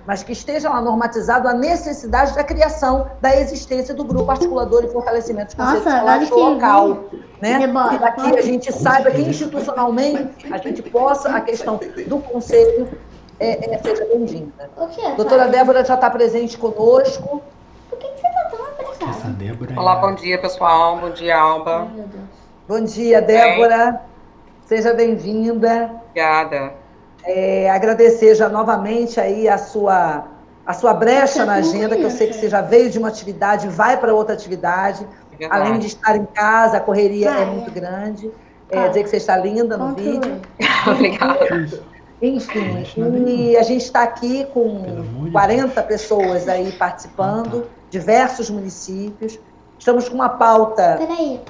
mas que esteja lá normatizado a necessidade da criação, da existência do grupo articulador e fortalecimento dos conselhos escolares do local, né? Para que a gente saiba que institucionalmente a gente possa, a questão do conselho seja bem-vinda. Doutora Débora já está presente conosco. Por que você está tão apressada? Olá, bom dia, pessoal. Bom dia, Alba. Ai, meu Deus. Bom dia, Débora. Seja bem-vinda. Obrigada. Agradecer já novamente aí a sua brecha na agenda, que eu sei que você já veio de uma atividade, vai para outra atividade. Além de estar em casa, a correria é muito grande. Dizer que você está linda no vídeo. Obrigada. Enfim, e a gente está aqui com 40 pessoas aí participando, diversos municípios. Estamos com uma pauta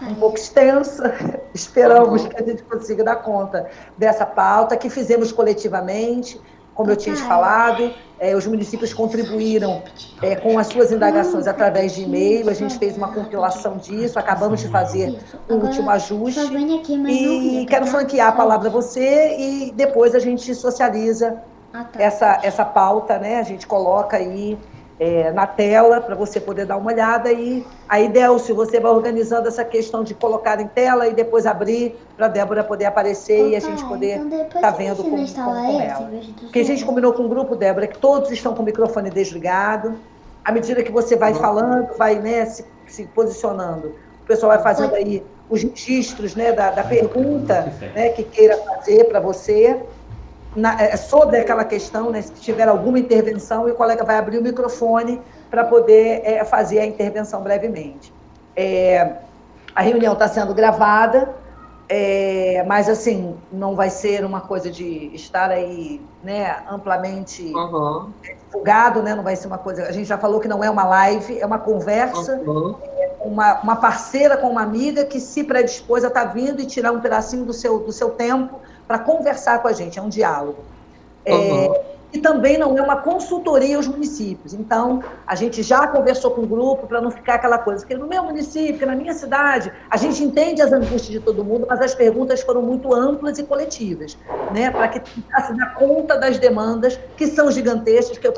um pouco extensa, esperamos que a gente consiga dar conta dessa pauta, que fizemos coletivamente, como eu tinha te falado, os municípios contribuíram com as suas indagações através de e-mail, a gente fez uma compilação disso, acabamos de fazer o último ajuste, e quero franquear a palavra a você, e depois a gente socializa essa pauta, né? A gente coloca aí na tela, para você poder dar uma olhada, e aí, Delcio, você vai organizando essa questão de colocar em tela e depois abrir para a Débora poder aparecer e a gente poder estar vendo com ela. Porque a gente combinou com o grupo, Débora, que todos estão com o microfone desligado, à medida que você vai falando, vai, né, se posicionando, o pessoal vai fazendo aí os registros, né, da pergunta, né, que queira fazer para você, sobre aquela questão, né, se tiver alguma intervenção, e o colega vai abrir o microfone para poder fazer a intervenção brevemente. A reunião está sendo gravada, mas, assim, não vai ser uma coisa de estar aí, né, amplamente divulgado, né, não vai ser uma coisa... A gente já falou que não é uma live, é uma conversa, uma parceira com uma amiga que se predispôs a estar vindo e tirar um pedacinho do seu tempo para conversar com a gente, é um diálogo. E também não é uma consultoria aos municípios. Então, a gente já conversou com o grupo para não ficar aquela coisa, porque no meu município, na minha cidade, a gente entende as angústias de todo mundo, mas as perguntas foram muito amplas e coletivas, né? Para que tentasse dar conta das demandas, que são gigantescas, que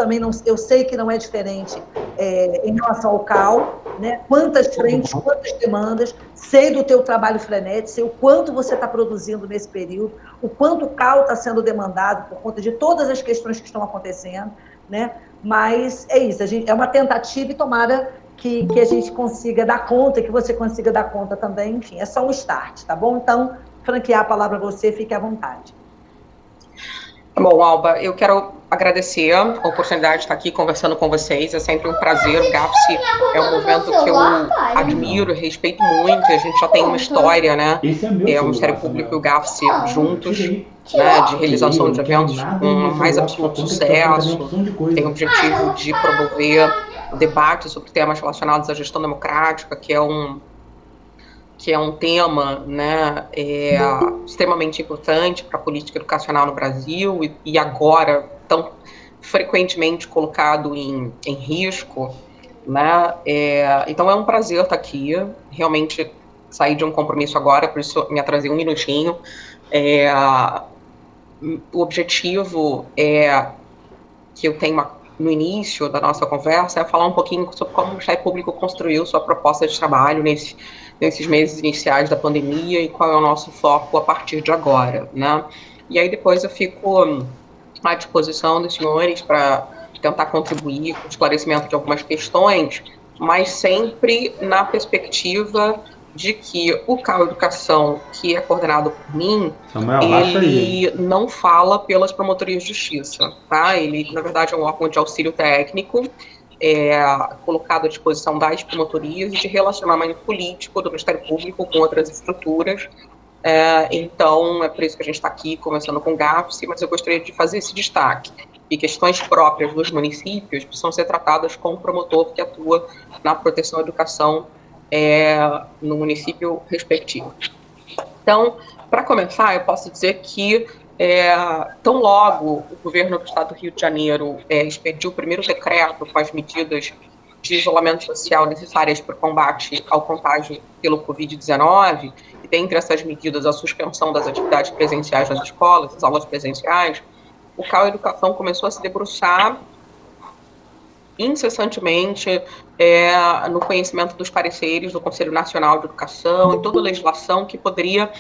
eu sei que não é diferente em relação ao CAL, né? Quantas frentes, quantas demandas, sei do teu trabalho frenético, sei o quanto você está produzindo nesse período, o quanto o CAL está sendo demandado por conta de todas as questões que estão acontecendo, né? Mas é isso, é uma tentativa, e tomara que a gente consiga dar conta, que você consiga dar conta também, enfim, é só um start, tá bom? Então, franquear a palavra a você, fique à vontade. Bom, Alba, eu quero agradecer a oportunidade de estar aqui conversando com vocês, é sempre um prazer. O GAFSE é um movimento que eu admiro, respeito muito, a gente já tem uma história, né? O Ministério Público e o GAFSE juntos, né, de realização de eventos com o mais absoluto sucesso, tem o objetivo de promover o debate sobre temas relacionados à gestão democrática, que é um tema, né, extremamente importante para a política educacional no Brasil e agora tão frequentemente colocado em risco, né? Então é um prazer estar aqui, realmente saí de um compromisso agora, por isso me atrasei um minutinho. O objetivo que eu tenho no início da nossa conversa é falar um pouquinho sobre como o Ministério Público construiu sua proposta de trabalho nesses meses iniciais da pandemia e qual é o nosso foco a partir de agora, né? E aí depois eu fico à disposição dos senhores para tentar contribuir com o esclarecimento de algumas questões, mas sempre na perspectiva de que o CAU Educação, que é coordenado por mim, ele não fala pelas promotorias de justiça, tá? Ele, na verdade, é um órgão de auxílio técnico, colocado à disposição das promotorias e de relacionamento político do Ministério Público com outras estruturas. Então, é por isso que a gente está aqui conversando com o GAFSE, mas eu gostaria de fazer esse destaque. E questões próprias dos municípios precisam ser tratadas com o promotor que atua na proteção à educação no município respectivo. Então, para começar, eu posso dizer que tão logo o governo do estado do Rio de Janeiro expediu o primeiro decreto com as medidas de isolamento social necessárias para o combate ao contágio pelo Covid-19, e dentre essas medidas a suspensão das atividades presenciais nas escolas, as aulas presenciais, o CAU Educação começou a se debruçar incessantemente no conhecimento dos pareceres do Conselho Nacional de Educação e toda a legislação que poderia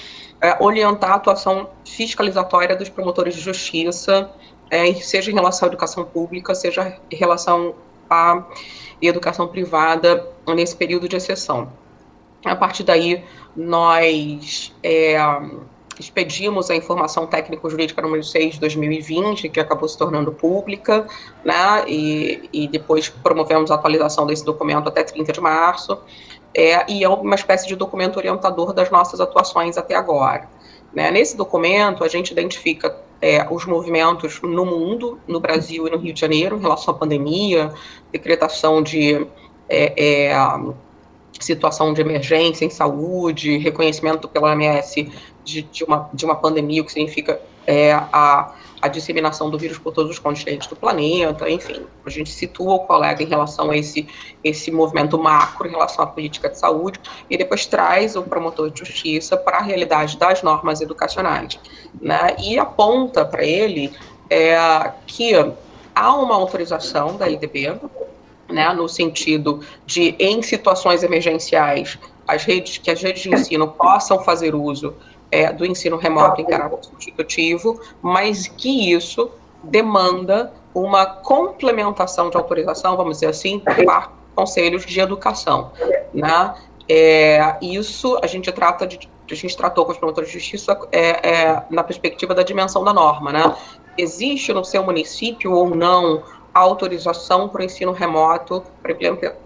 orientar a atuação fiscalizatória dos promotores de justiça, seja em relação à educação pública, seja em relação à educação privada nesse período de exceção. A partir daí, nós expedimos a informação técnico-jurídica número 6 de 2020, que acabou se tornando pública, né, e depois promovemos a atualização desse documento até 30 de março, e é uma espécie de documento orientador das nossas atuações até agora. Né? Nesse documento, a gente identifica os movimentos no mundo, no Brasil e no Rio de Janeiro, em relação à pandemia, decretação de situação de emergência em saúde, reconhecimento pela OMS de uma pandemia, o que significa a disseminação do vírus por todos os continentes do planeta, enfim. A gente situa o colega em relação a esse movimento macro em relação à política de saúde e depois traz o promotor de justiça para a realidade das normas educacionais, né? E aponta para ele que há uma autorização da LDB, né, no sentido de, em situações emergenciais, as redes de ensino possam fazer uso do ensino remoto em caráter substitutivo, mas que isso demanda uma complementação de autorização, vamos dizer assim, por parte dos conselhos de educação, né? Isso a gente tratou com os promotores de justiça na perspectiva da dimensão da norma, né? Existe no seu município ou não a autorização para o ensino remoto, para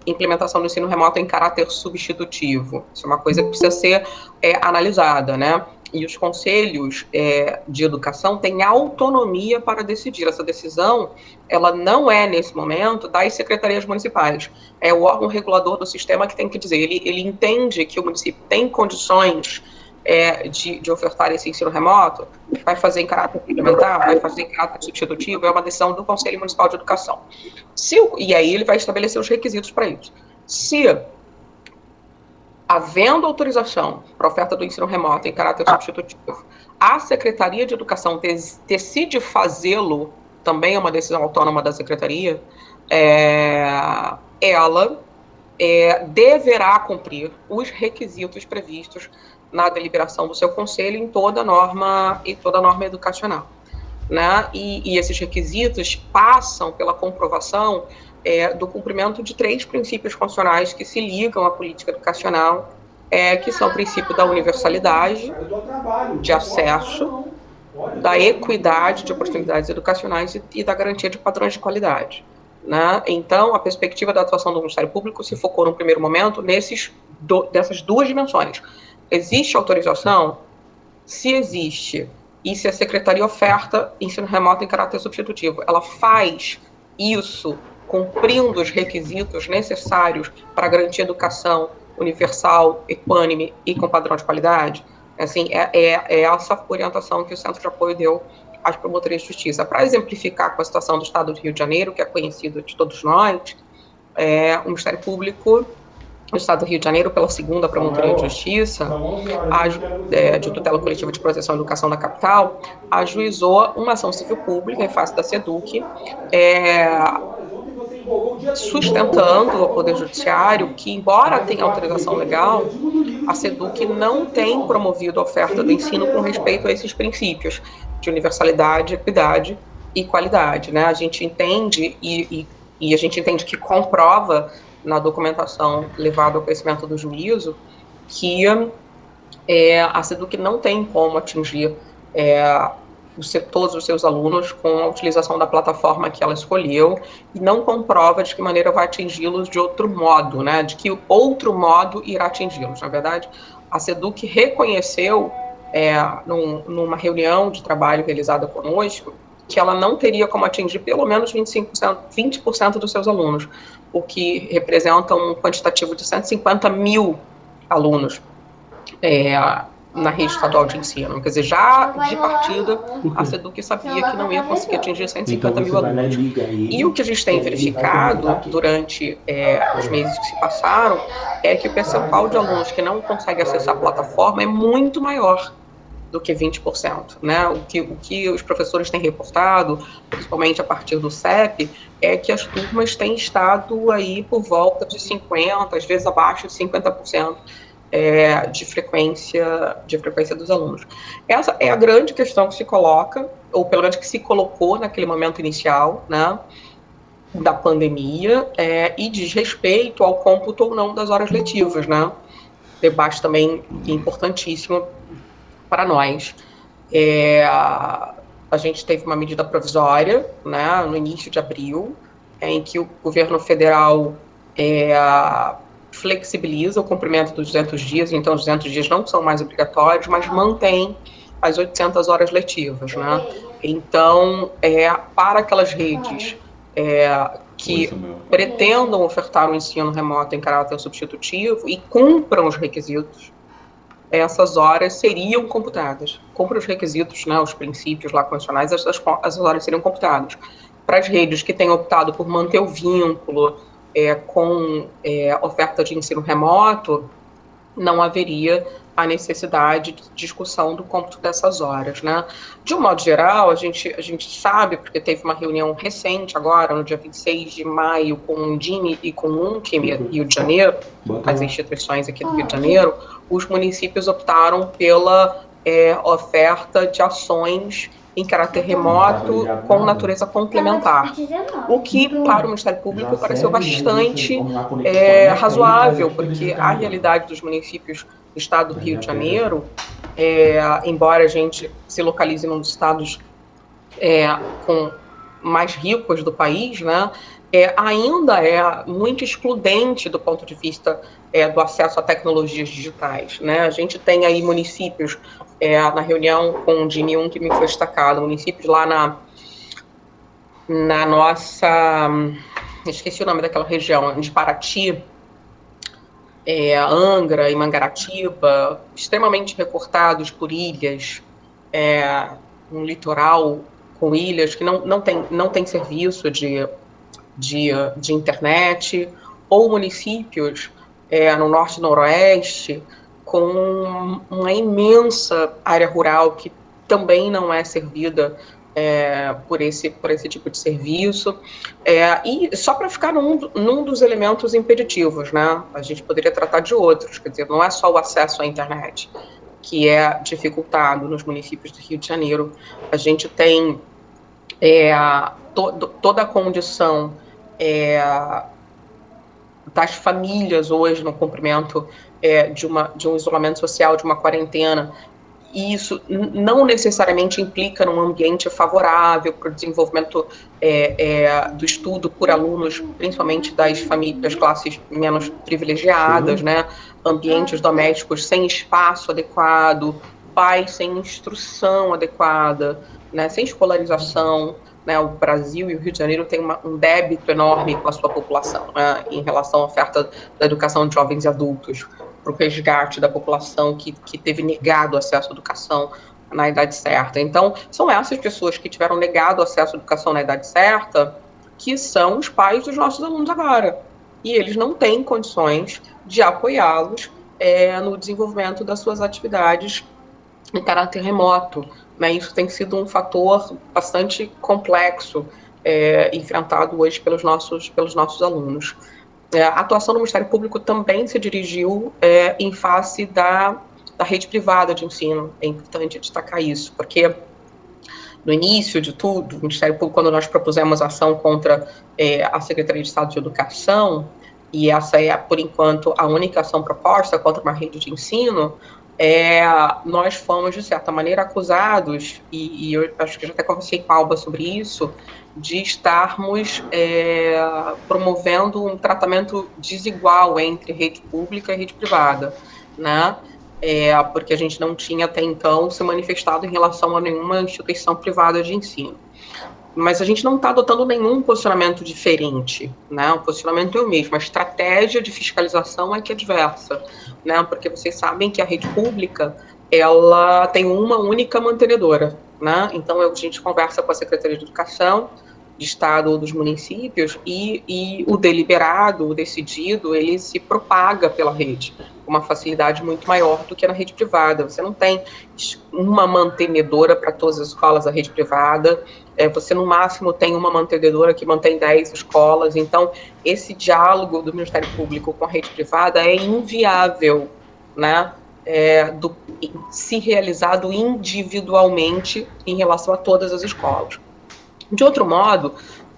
implementação do ensino remoto em caráter substitutivo? Isso é uma coisa que precisa ser analisada, né? E os conselhos de educação têm autonomia para decidir. Essa decisão, ela não é, nesse momento, das secretarias municipais. É o órgão regulador do sistema que tem que dizer. Ele entende que o município tem condições de ofertar esse ensino remoto, vai fazer em caráter complementar, vai fazer em caráter substitutivo, é uma decisão do Conselho Municipal de Educação. E aí ele vai estabelecer os requisitos para isso. Se, havendo autorização para a oferta do ensino remoto em caráter substitutivo, a Secretaria de Educação decide fazê-lo, também é uma decisão autônoma da Secretaria, ela deverá cumprir os requisitos previstos na deliberação do seu conselho em toda norma educacional, né? E esses requisitos passam pela comprovação do cumprimento de 3 princípios constitucionais que se ligam à política educacional, que são o princípio da universalidade, de acesso, da equidade de oportunidades educacionais e da garantia de padrões de qualidade, né? Então, a perspectiva da atuação do Ministério Público se focou, no primeiro momento, dessas 2 dimensões. Existe autorização? Se existe, e se a Secretaria oferta ensino remoto em caráter substitutivo, ela faz isso cumprindo os requisitos necessários para garantir educação universal, equânime e com padrão de qualidade? Assim, é essa orientação que o Centro de Apoio deu às promotorias de justiça. Para exemplificar com a situação do Estado do Rio de Janeiro, que é conhecido de todos nós, o Ministério Público do Estado do Rio de Janeiro, pela 2ª Promotoria de Justiça, de tutela coletiva de proteção à educação da capital, ajuizou uma ação civil pública em face da SEDUC, sustentando ao Poder Judiciário que, embora tenha autorização legal, a SEDUC não tem promovido a oferta do ensino com respeito a esses princípios de universalidade, equidade e qualidade, né? A gente entende, e a gente entende que comprova na documentação levada ao conhecimento do juízo, que a SEDUC não tem como atingir todos os seus alunos com a utilização da plataforma que ela escolheu, e não comprova de que maneira vai atingi-los de outro modo, né? De que outro modo irá atingi-los. Na verdade, a SEDUC reconheceu, numa reunião de trabalho realizada conosco, que ela não teria como atingir pelo menos 20% dos seus alunos, o que representa um quantitativo de 150 mil alunos na rede estadual de ensino. Quer dizer, já de partida, a SEDUC sabia que não ia conseguir atingir 150 mil alunos. E o que a gente tem verificado durante os meses que se passaram é que o percentual de alunos que não consegue acessar a plataforma é muito maior do que 20%, né? O que os professores têm reportado, principalmente a partir do CEP, é que as turmas têm estado aí por volta de 50%, às vezes abaixo de 50%, de frequência dos alunos. Essa é a grande questão que se coloca, ou pelo menos que se colocou naquele momento inicial, né, da pandemia, e diz respeito ao cômputo ou não das horas letivas, né? Debate também importantíssimo para nós. A gente teve uma medida provisória, né, no início de abril, em que o governo federal flexibiliza o cumprimento dos 200 dias, então os 200 dias não são mais obrigatórios, mas mantém as 800 horas letivas, né? Então, para aquelas redes que pretendam ofertar um ensino remoto em caráter substitutivo e cumpram os requisitos, essas horas seriam computadas. Cumpram os requisitos, né, os princípios lá convencionais, essas horas seriam computadas. Para as redes que têm optado por manter o vínculo com oferta de ensino remoto, não haveria a necessidade de discussão do cômputo dessas horas, né? De um modo geral, a gente sabe, porque teve uma reunião recente agora, no dia 26 de maio, com o DINE e com o UNCEM, Rio de Janeiro, as instituições aqui do Rio de Janeiro, os municípios optaram pela oferta de ações em caráter remoto com natureza complementar, o que para o Ministério Público pareceu bastante razoável, porque a realidade dos municípios do estado do Rio de Janeiro, embora a gente se localize num dos estados com mais ricos do país, né, ainda é muito excludente do ponto de vista do acesso a tecnologias digitais, né? A gente tem aí municípios, na reunião com o DINE que me foi destacado, municípios lá na nossa, esqueci o nome daquela região, de Paraty, Angra e Mangaratiba, extremamente recortados por ilhas, um litoral com ilhas que não tem serviço de internet, ou municípios no norte e noroeste com uma imensa área rural que também não é servida por esse tipo de serviço, e só para ficar num dos elementos impeditivos, né? A gente poderia tratar de outros, quer dizer, não é só o acesso à internet que é dificultado nos municípios do Rio de Janeiro, a gente tem toda a condição das famílias hoje no cumprimento de um isolamento social, de uma quarentena, e isso não necessariamente implica num ambiente favorável para o desenvolvimento do estudo por alunos, principalmente das classes menos privilegiadas, né? Ambientes domésticos sem espaço adequado, pais sem instrução adequada, né? Sem escolarização, né? O Brasil e o Rio de Janeiro têm um débito enorme com a sua população, né? Em relação à oferta da educação de jovens e adultos, para o resgate da população que teve negado acesso à educação na idade certa. Então, são essas pessoas que tiveram negado acesso à educação na idade certa que são os pais dos nossos alunos agora. E eles não têm condições de apoiá-los no desenvolvimento das suas atividades em caráter remoto, né? Isso tem sido um fator bastante complexo enfrentado hoje pelos nossos alunos. A atuação do Ministério Público também se dirigiu em face da rede privada de ensino. É importante destacar isso, porque no início de tudo, o Ministério Público, quando nós propusemos ação contra a Secretaria de Estado de Educação, e essa é, por enquanto, a única ação proposta contra uma rede de ensino, nós fomos, de certa maneira, acusados, e eu acho que já até conversei com a Alba sobre isso, de estarmos promovendo um tratamento desigual entre rede pública e rede privada, né? Porque a gente não tinha até então se manifestado em relação a nenhuma instituição privada de ensino. Mas a gente não está adotando nenhum posicionamento diferente, né? O posicionamento é o mesmo, a estratégia de fiscalização é que é diversa, né? Porque vocês sabem que a rede pública, ela tem uma única mantenedora, né? Então a gente conversa com a Secretaria de Educação, de estado ou dos municípios, e o deliberado, o decidido, ele se propaga pela rede com uma facilidade muito maior do que na rede privada. Você não tem uma mantenedora para todas as escolas da rede privada, você no máximo tem uma mantenedora que mantém 10 escolas. Então esse diálogo do Ministério Público com a rede privada é inviável, né, se realizado individualmente em relação a todas as escolas. De outro modo,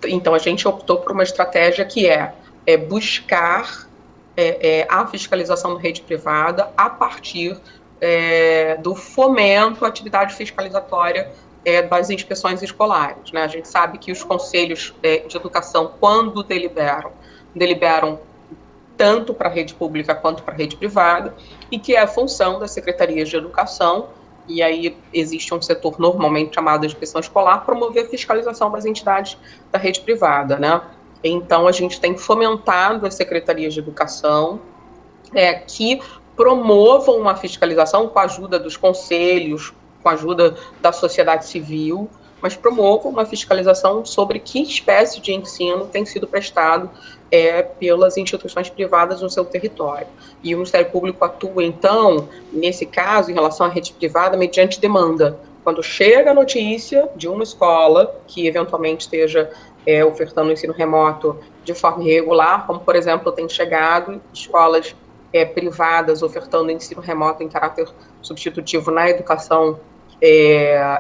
então a gente optou por uma estratégia que é buscar a fiscalização da rede privada a partir do fomento à atividade fiscalizatória das inspeções escolares, né? A gente sabe que os conselhos de educação, quando deliberam tanto para a rede pública quanto para a rede privada, e que é a função das secretarias de educação, e aí existe um setor normalmente chamado de inspeção escolar, promover a fiscalização das entidades da rede privada, né? Então a gente tem fomentado as secretarias de educação que promovam uma fiscalização com a ajuda dos conselhos, com a ajuda da sociedade civil, mas promovam uma fiscalização sobre que espécie de ensino tem sido prestado pelas instituições privadas no seu território. E o Ministério Público atua, então, nesse caso, em relação à rede privada, mediante demanda. Quando chega a notícia de uma escola que eventualmente esteja ofertando ensino remoto de forma irregular, como, por exemplo, tem chegado escolas privadas ofertando ensino remoto em caráter substitutivo na educação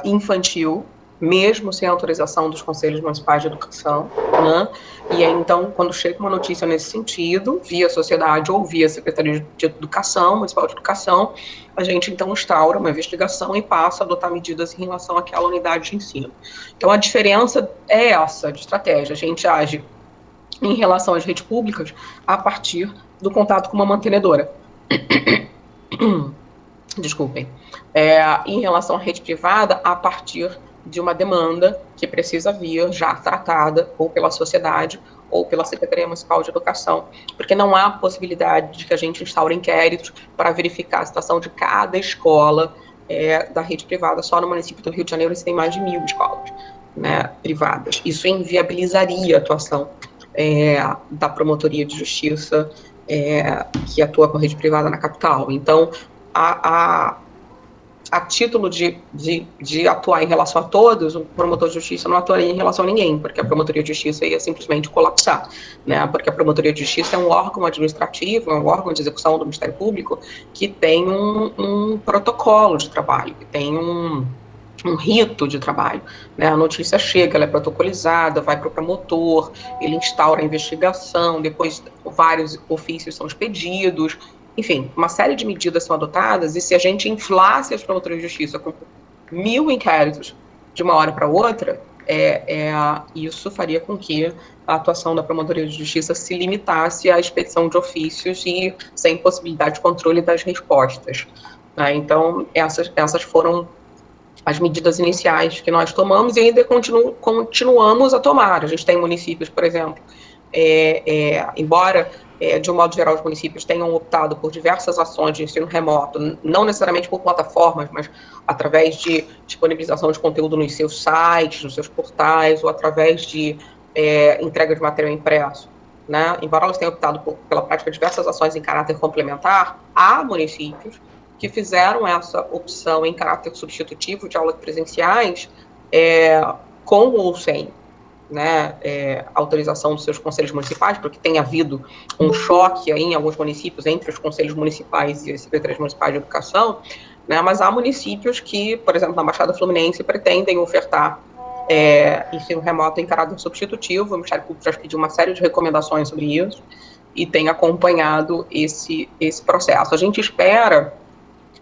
infantil, mesmo sem autorização dos conselhos municipais de educação, né? E aí, então, quando chega uma notícia nesse sentido, via sociedade ou via Secretaria de Educação, Municipal de Educação, a gente, então, instaura uma investigação e passa a adotar medidas em relação àquela unidade de ensino. Então, a diferença é essa de estratégia. A gente age em relação às redes públicas a partir do contato com uma mantenedora. Desculpem. Em relação à rede privada, a partir de uma demanda que precisa vir já tratada ou pela sociedade ou pela Secretaria Municipal de Educação, porque não há possibilidade de que a gente instaure inquéritos para verificar a situação de cada escola da rede privada. Só no município do Rio de Janeiro você tem mais de 1.000 escolas, né, privadas. Isso inviabilizaria a atuação da Promotoria de Justiça que atua com a rede privada na capital. Então, a título de atuar em relação a todos, o promotor de justiça não atuaria em relação a ninguém, porque a Promotoria de Justiça ia simplesmente colapsar, né? Porque a Promotoria de Justiça é um órgão administrativo, é um órgão de execução do Ministério Público que tem um protocolo de trabalho, que tem um rito de trabalho, né? A notícia chega, ela é protocolizada, vai para o promotor, ele instaura a investigação, depois vários ofícios são expedidos, enfim, uma série de medidas são adotadas, e se a gente inflasse as promotorias de justiça com 1.000 inquéritos de uma hora para outra, isso faria com que a atuação da Promotoria de Justiça se limitasse à expedição de ofícios e sem possibilidade de controle das respostas, né? Então, essas foram as medidas iniciais que nós tomamos e ainda continuamos a tomar. A gente tem municípios, por exemplo, embora de um modo geral os municípios tenham optado por diversas ações de ensino remoto, não necessariamente por plataformas, mas através de disponibilização de conteúdo nos seus sites, nos seus portais, ou através de entrega de material impresso, né? Embora elas tenham optado pela prática de diversas ações em caráter complementar, há municípios que fizeram essa opção em caráter substitutivo de aulas presenciais, com ou sem, né, autorização dos seus conselhos municipais, porque tem havido um choque aí em alguns municípios entre os conselhos municipais e as secretarias municipais de educação, né, mas há municípios que, por exemplo, na Baixada Fluminense, pretendem ofertar ensino remoto em caráter substitutivo. O Ministério Público já pediu uma série de recomendações sobre isso e tem acompanhado esse processo. A gente espera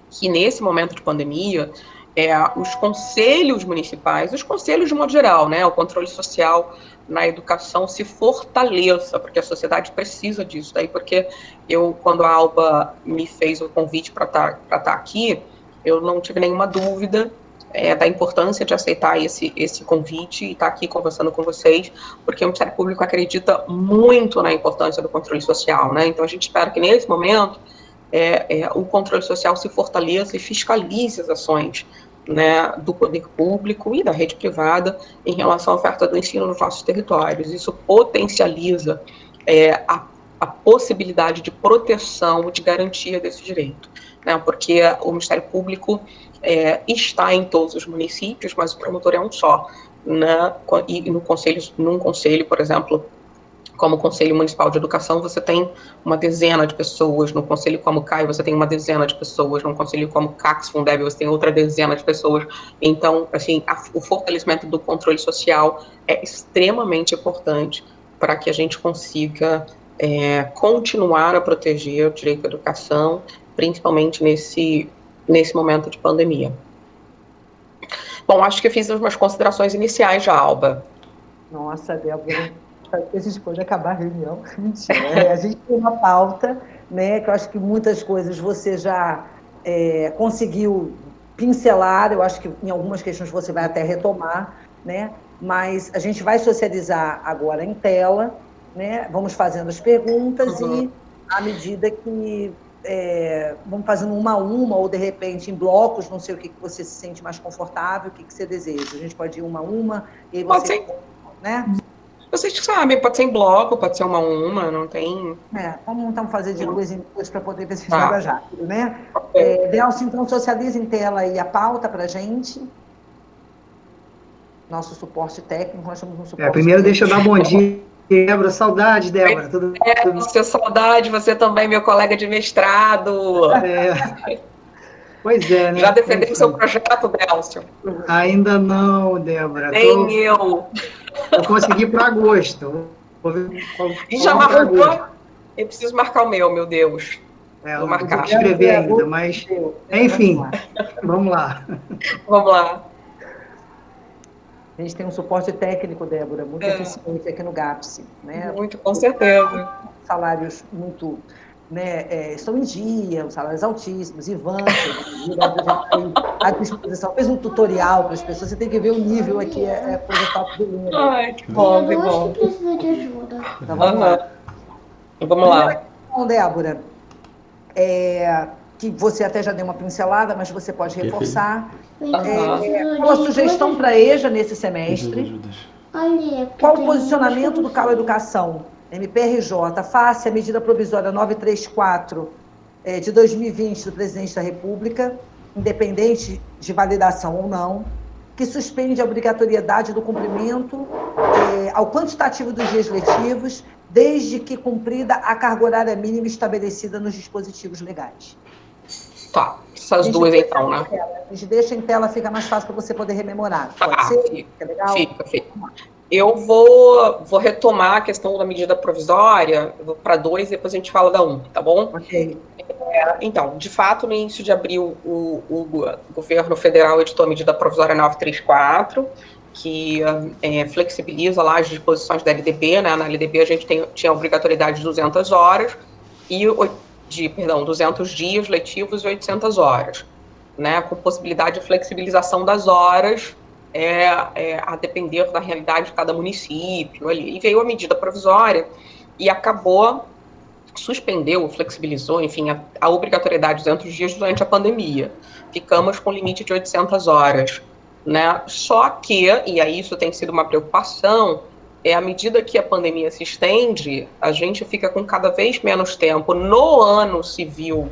que nesse momento de pandemia, os conselhos municipais, os conselhos de modo geral, né, o controle social na educação se fortaleça, porque a sociedade precisa disso. Daí porque quando a Alba me fez o convite para estar aqui, eu não tive nenhuma dúvida da importância de aceitar esse convite e estar aqui conversando com vocês, porque o Ministério Público acredita muito na importância do controle social, né? Então a gente espera que nesse momento o controle social se fortaleça e fiscalize as ações, né, do poder público e da rede privada em relação à oferta do ensino nos nossos territórios. Isso potencializa a possibilidade de proteção, de garantia desse direito, né, porque o Ministério Público está em todos os municípios, mas o promotor é um só, né, e num conselho, por exemplo, como o Conselho Municipal de Educação, você tem uma dezena de pessoas, no conselho como CAI você tem uma dezena de pessoas, no conselho como CACS Fundeb você tem outra dezena de pessoas. Então, assim, o fortalecimento do controle social é extremamente importante para que a gente consiga continuar a proteger o direito à educação, principalmente nesse momento de pandemia. Bom, acho que eu fiz umas considerações iniciais já, Alba. Nossa, Débora, a gente pode acabar a reunião. Mentira. A gente tem uma pauta, né, que eu acho que muitas coisas você já conseguiu pincelar, eu acho que em algumas questões você vai até retomar, né, mas a gente vai socializar agora em tela, né, vamos fazendo as perguntas e, à medida que vamos fazendo uma a uma, ou de repente em blocos, não sei o que você se sente mais confortável, o que você deseja. A gente pode ir uma a uma, e aí você... Pode ser. Né? Vocês sabem, pode ser em bloco, pode ser uma a uma, não tem... Vamos então fazer de duas em duas para poder ver se a gente vai rápido, né? Delcio, então, socializa em tela aí a pauta para a gente. Nosso suporte técnico, nós temos um suporte primeiro técnico. Deixa eu dar bom dia, Débora, saudade, Débora. Você saudade, você também, meu colega de mestrado. Pois é, né? Já defendeu o seu projeto, Delcio? Ainda não, Débora. Nem eu. Vou conseguir para agosto. Vou ver e já marcou? Eu preciso marcar o meu Deus. Vou marcar. Não vou escrever ainda, mas... Enfim, vamos lá. Vamos lá. A gente tem um suporte técnico, Débora, muito eficiente aqui no GAPSE. Né? Muito, com certeza. Salários muito... Né, estão em dia, os salários altíssimos, Ivan, à disposição, fez um tutorial para as pessoas, você tem que ver o nível aqui, coisa top do mundo. Ai, que bom, que bom. Eu acho que precisa de ajuda. Então, vamos lá. Vamos lá. Então, Débora, que você até já deu uma pincelada, mas você pode reforçar. Uma sugestão para a EJA nesse semestre. Qual o posicionamento do CAU Educação? MPRJ, face à medida provisória 934 de 2020 do Presidente da República, independente de validação ou não, que suspende a obrigatoriedade do cumprimento ao quantitativo dos dias letivos, desde que cumprida a carga horária mínima estabelecida nos dispositivos legais. Tá, essas duas então, né? A gente deixa em tela, fica mais fácil para você poder rememorar. Pode ser? Fica legal? Fica. Eu vou retomar a questão da medida provisória, eu vou para 2, depois a gente fala da 1, tá bom? Ok. Então, de fato, no início de abril, o governo federal editou a medida provisória 934, que flexibiliza lá as disposições da LDB, né? Na LDB a gente tinha a obrigatoriedade de 200 horas, 200 dias letivos e 800 horas, né? Com possibilidade de flexibilização das horas, a depender da realidade de cada município ali. E veio a medida provisória e suspendeu, flexibilizou, enfim, a obrigatoriedade de 200 dias durante a pandemia. Ficamos com limite de 800 horas, né? Só que, e aí isso tem sido uma preocupação, à medida que a pandemia se estende, a gente fica com cada vez menos tempo no ano civil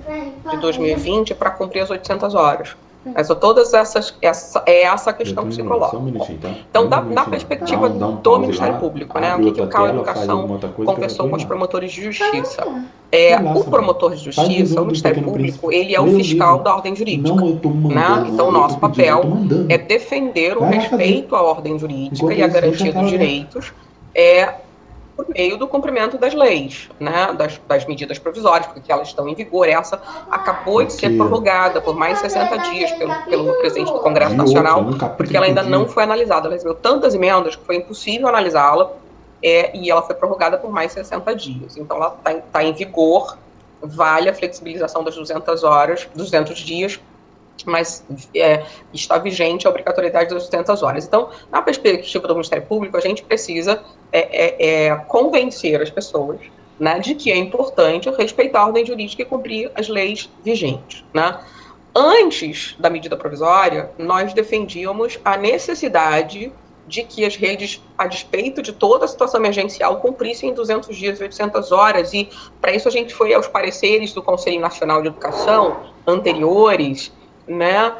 de 2020 para cumprir as 800 horas. Essa questão que se coloca. Então, na perspectiva do Ministério Público, né, o que o CAU Educação conversou com os promotores de justiça? O promotor de justiça, o Ministério Público, ele é o fiscal da ordem jurídica. Né? Então, o nosso papel é defender o respeito à ordem jurídica e a garantia dos direitos por meio do cumprimento das leis, né, das medidas provisórias, porque elas estão em vigor. Essa acabou de ser prorrogada por mais 60 dias pelo presidente do Congresso Nacional, porque ela ainda não foi analisada. Ela recebeu tantas emendas que foi impossível analisá-la, e ela foi prorrogada por mais 60 dias. Então, ela está em vigor, vale a flexibilização das 200 dias, mas está vigente a obrigatoriedade das 200 horas. Então, na perspectiva do Ministério Público, a gente precisa convencer as pessoas, né, de que é importante respeitar a ordem jurídica e cumprir as leis vigentes. Né? Antes da medida provisória, nós defendíamos a necessidade de que as redes, a despeito de toda a situação emergencial, cumprissem 200 dias e 800 horas, e para isso a gente foi aos pareceres do Conselho Nacional de Educação anteriores, né,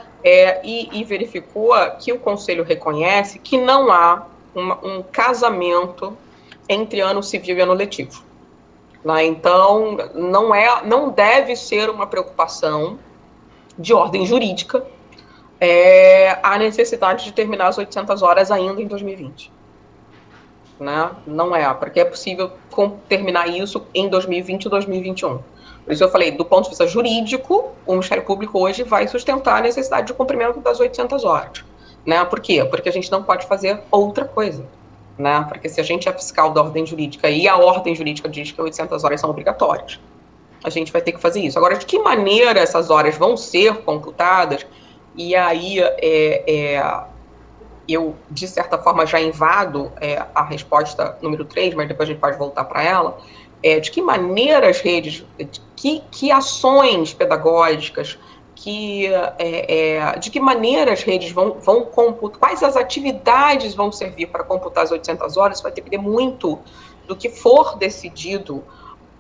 e verificou que o Conselho reconhece que não há um casamento entre ano civil e ano letivo. Né? Então, não deve ser uma preocupação de ordem jurídica a necessidade de terminar as 800 horas ainda em 2020. Né? Não porque é possível terminar isso em 2020 e 2021. Por isso eu falei, do ponto de vista jurídico, o Ministério Público hoje vai sustentar a necessidade de cumprimento das 800 horas. Né? Por quê? Porque a gente não pode fazer outra coisa. Né? Porque se a gente é fiscal da ordem jurídica e a ordem jurídica diz que 800 horas são obrigatórias, a gente vai ter que fazer isso. Agora, de que maneira essas horas vão ser computadas? E aí eu, de certa forma, já invado a resposta número 3, mas depois a gente pode voltar para ela. De que maneira as redes, que ações pedagógicas, de que maneira as redes vão computar, quais as atividades vão servir para computar as 800 horas, vai depender muito do que for decidido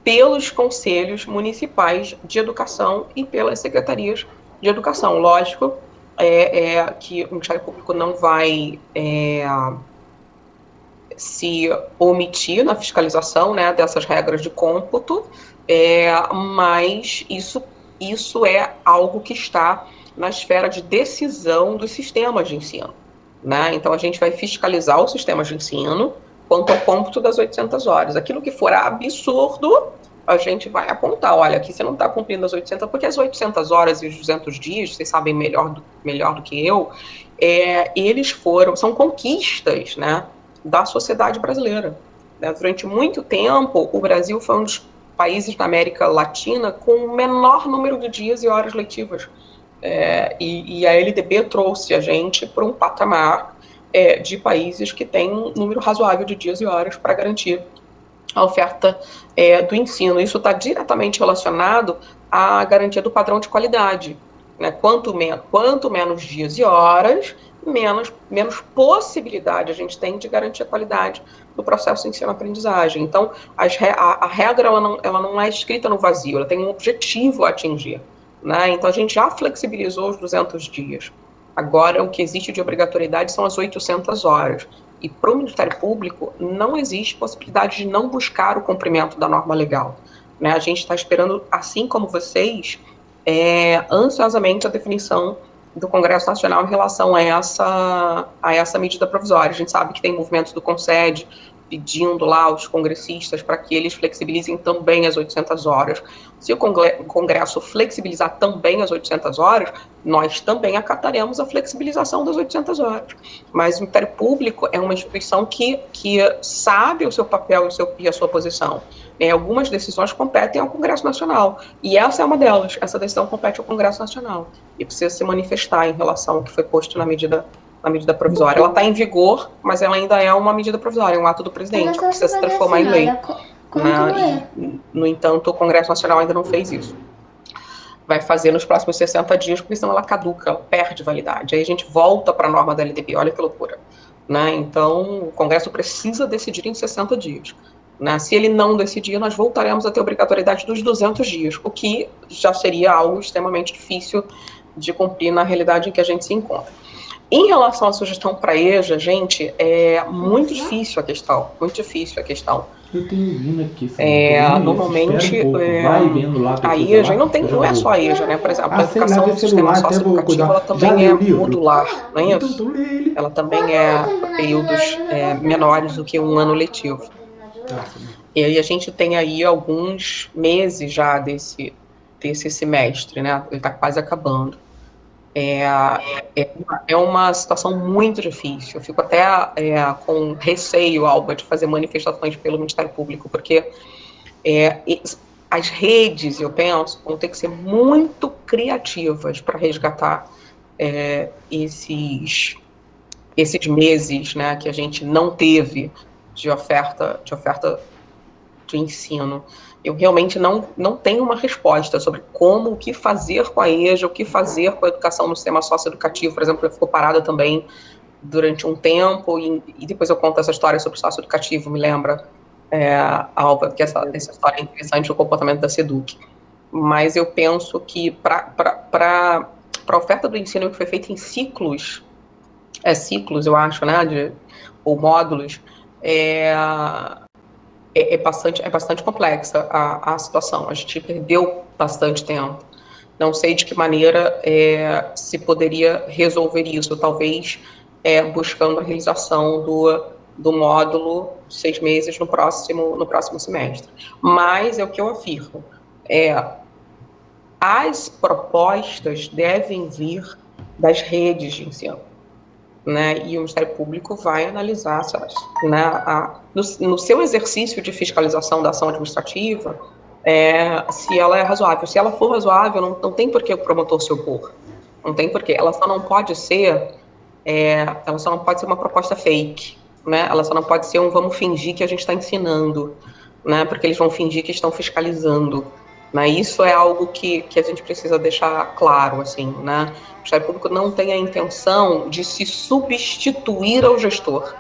pelos conselhos municipais de educação e pelas secretarias de educação. Lógico que o Ministério Público não vai se omitir na fiscalização, né, dessas regras de cômputo, mas isso é algo que está na esfera de decisão dos sistemas de ensino. Né? Então, a gente vai fiscalizar os sistemas de ensino quanto ao cômputo das 800 horas. Aquilo que for absurdo, a gente vai apontar, olha, aqui você não está cumprindo as 800, porque as 800 horas e os 200 dias, vocês sabem melhor do que eu, são conquistas, né, da sociedade brasileira. Né? Durante muito tempo, o Brasil foi um dos países da América Latina com o menor número de dias e horas letivas. E a LDB trouxe a gente para um patamar de países que têm um número razoável de dias e horas para garantir a oferta do ensino. Isso está diretamente relacionado à garantia do padrão de qualidade. Né? Quanto menos dias e horas, menos possibilidade a gente tem de garantir a qualidade do processo de ensino-aprendizagem. Então, a regra ela não é escrita no vazio, ela tem um objetivo a atingir. Né? Então, a gente já flexibilizou os 200 dias. Agora, o que existe de obrigatoriedade são as 800 horas. E para o Ministério Público, não existe possibilidade de não buscar o cumprimento da norma legal. Né? A gente está esperando, assim como vocês, ansiosamente a definição do Congresso Nacional em relação a essa medida provisória. A gente sabe que tem movimentos do CONSED pedindo lá aos congressistas para que eles flexibilizem também as 800 horas. Se o Congresso flexibilizar também as 800 horas, nós também acataremos a flexibilização das 800 horas. Mas o Ministério Público é uma instituição que sabe o seu papel e a sua posição. Algumas decisões competem ao Congresso Nacional, e essa é uma delas. Essa decisão compete ao Congresso Nacional e precisa se manifestar em relação ao que foi posto na medida provisória. Ela está em vigor, mas ela ainda é uma medida provisória, é um ato do presidente, que precisa se transformar em lei. No entanto, o Congresso Nacional ainda não fez isso. Vai fazer nos próximos 60 dias, porque senão ela caduca, ela perde validade. Aí a gente volta para a norma da LDB, olha que loucura. Né? Então, o Congresso precisa decidir em 60 dias. Né? Se ele não decidir, nós voltaremos a ter obrigatoriedade dos 200 dias, o que já seria algo extremamente difícil de cumprir na realidade em que a gente se encontra. Em relação à sugestão para a EJA, gente, é muito difícil a questão, muito difícil a questão. Eu tenho vindo aqui. Normalmente, a EJA, e não é só a EJA, né? Por exemplo, a educação do sistema socioeducativo, ela também é modular, não é isso? Ela também é períodos menores do que um ano letivo. E aí a gente tem aí alguns meses já desse semestre, né? Ele está quase acabando. É uma situação muito difícil. Eu fico até com receio, Alba, de fazer manifestações pelo Ministério Público, porque as redes, eu penso, vão ter que ser muito criativas para resgatar esses meses, né, que a gente não teve de oferta de ensino. Eu realmente não tenho uma resposta sobre o que fazer com a EJA, o que fazer com a educação no sistema socioeducativo, por exemplo, ficou parada também durante um tempo, e depois eu conto essa história sobre o socioeducativo, me lembra, Alba, que essa história é interessante do comportamento da SEDUC. Mas eu penso que para a oferta do ensino que foi feita em ciclos, eu acho, né, ou módulos, é bastante complexa a situação. A gente perdeu bastante tempo. Não sei de que maneira se poderia resolver isso, talvez buscando a realização do módulo de 6 meses no próximo semestre. Mas é o que eu afirmo, as propostas devem vir das redes de ensino, né? E o Ministério Público vai analisar, né, no seu exercício de fiscalização da ação administrativa, se ela é razoável. Se ela for razoável, não tem por que o promotor se opor. Não tem por quê. Ela só não pode ser uma proposta fake, né? Ela só não pode ser vamos fingir que a gente está ensinando, né? Porque eles vão fingir que estão fiscalizando. Né? Isso é algo que a gente precisa deixar claro, assim, né? O Ministério Público não tem a intenção de se substituir ao gestor,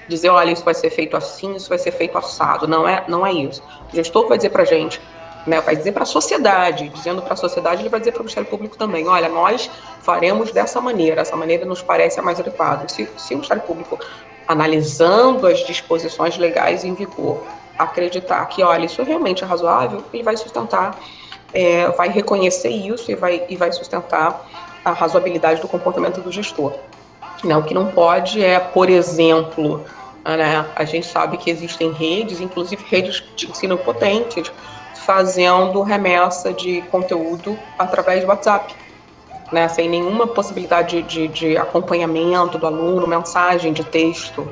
dizer, olha, isso vai ser feito assim, isso vai ser feito assado. Não é isso. O gestor vai dizer para a gente, né, vai dizer para a sociedade, dizendo para a sociedade, ele vai dizer para o Ministério Público também, olha, nós faremos dessa maneira, essa maneira nos parece a mais adequada. Se o Ministério Público, analisando as disposições legais em vigor, acreditar que, olha, isso realmente é razoável, ele vai sustentar, vai reconhecer isso e vai sustentar a razoabilidade do comportamento do gestor. Né? O que não pode por exemplo, né, a gente sabe que existem redes, inclusive redes de ensino potentes, fazendo remessa de conteúdo através do WhatsApp, né, sem nenhuma possibilidade de acompanhamento do aluno, mensagem de texto.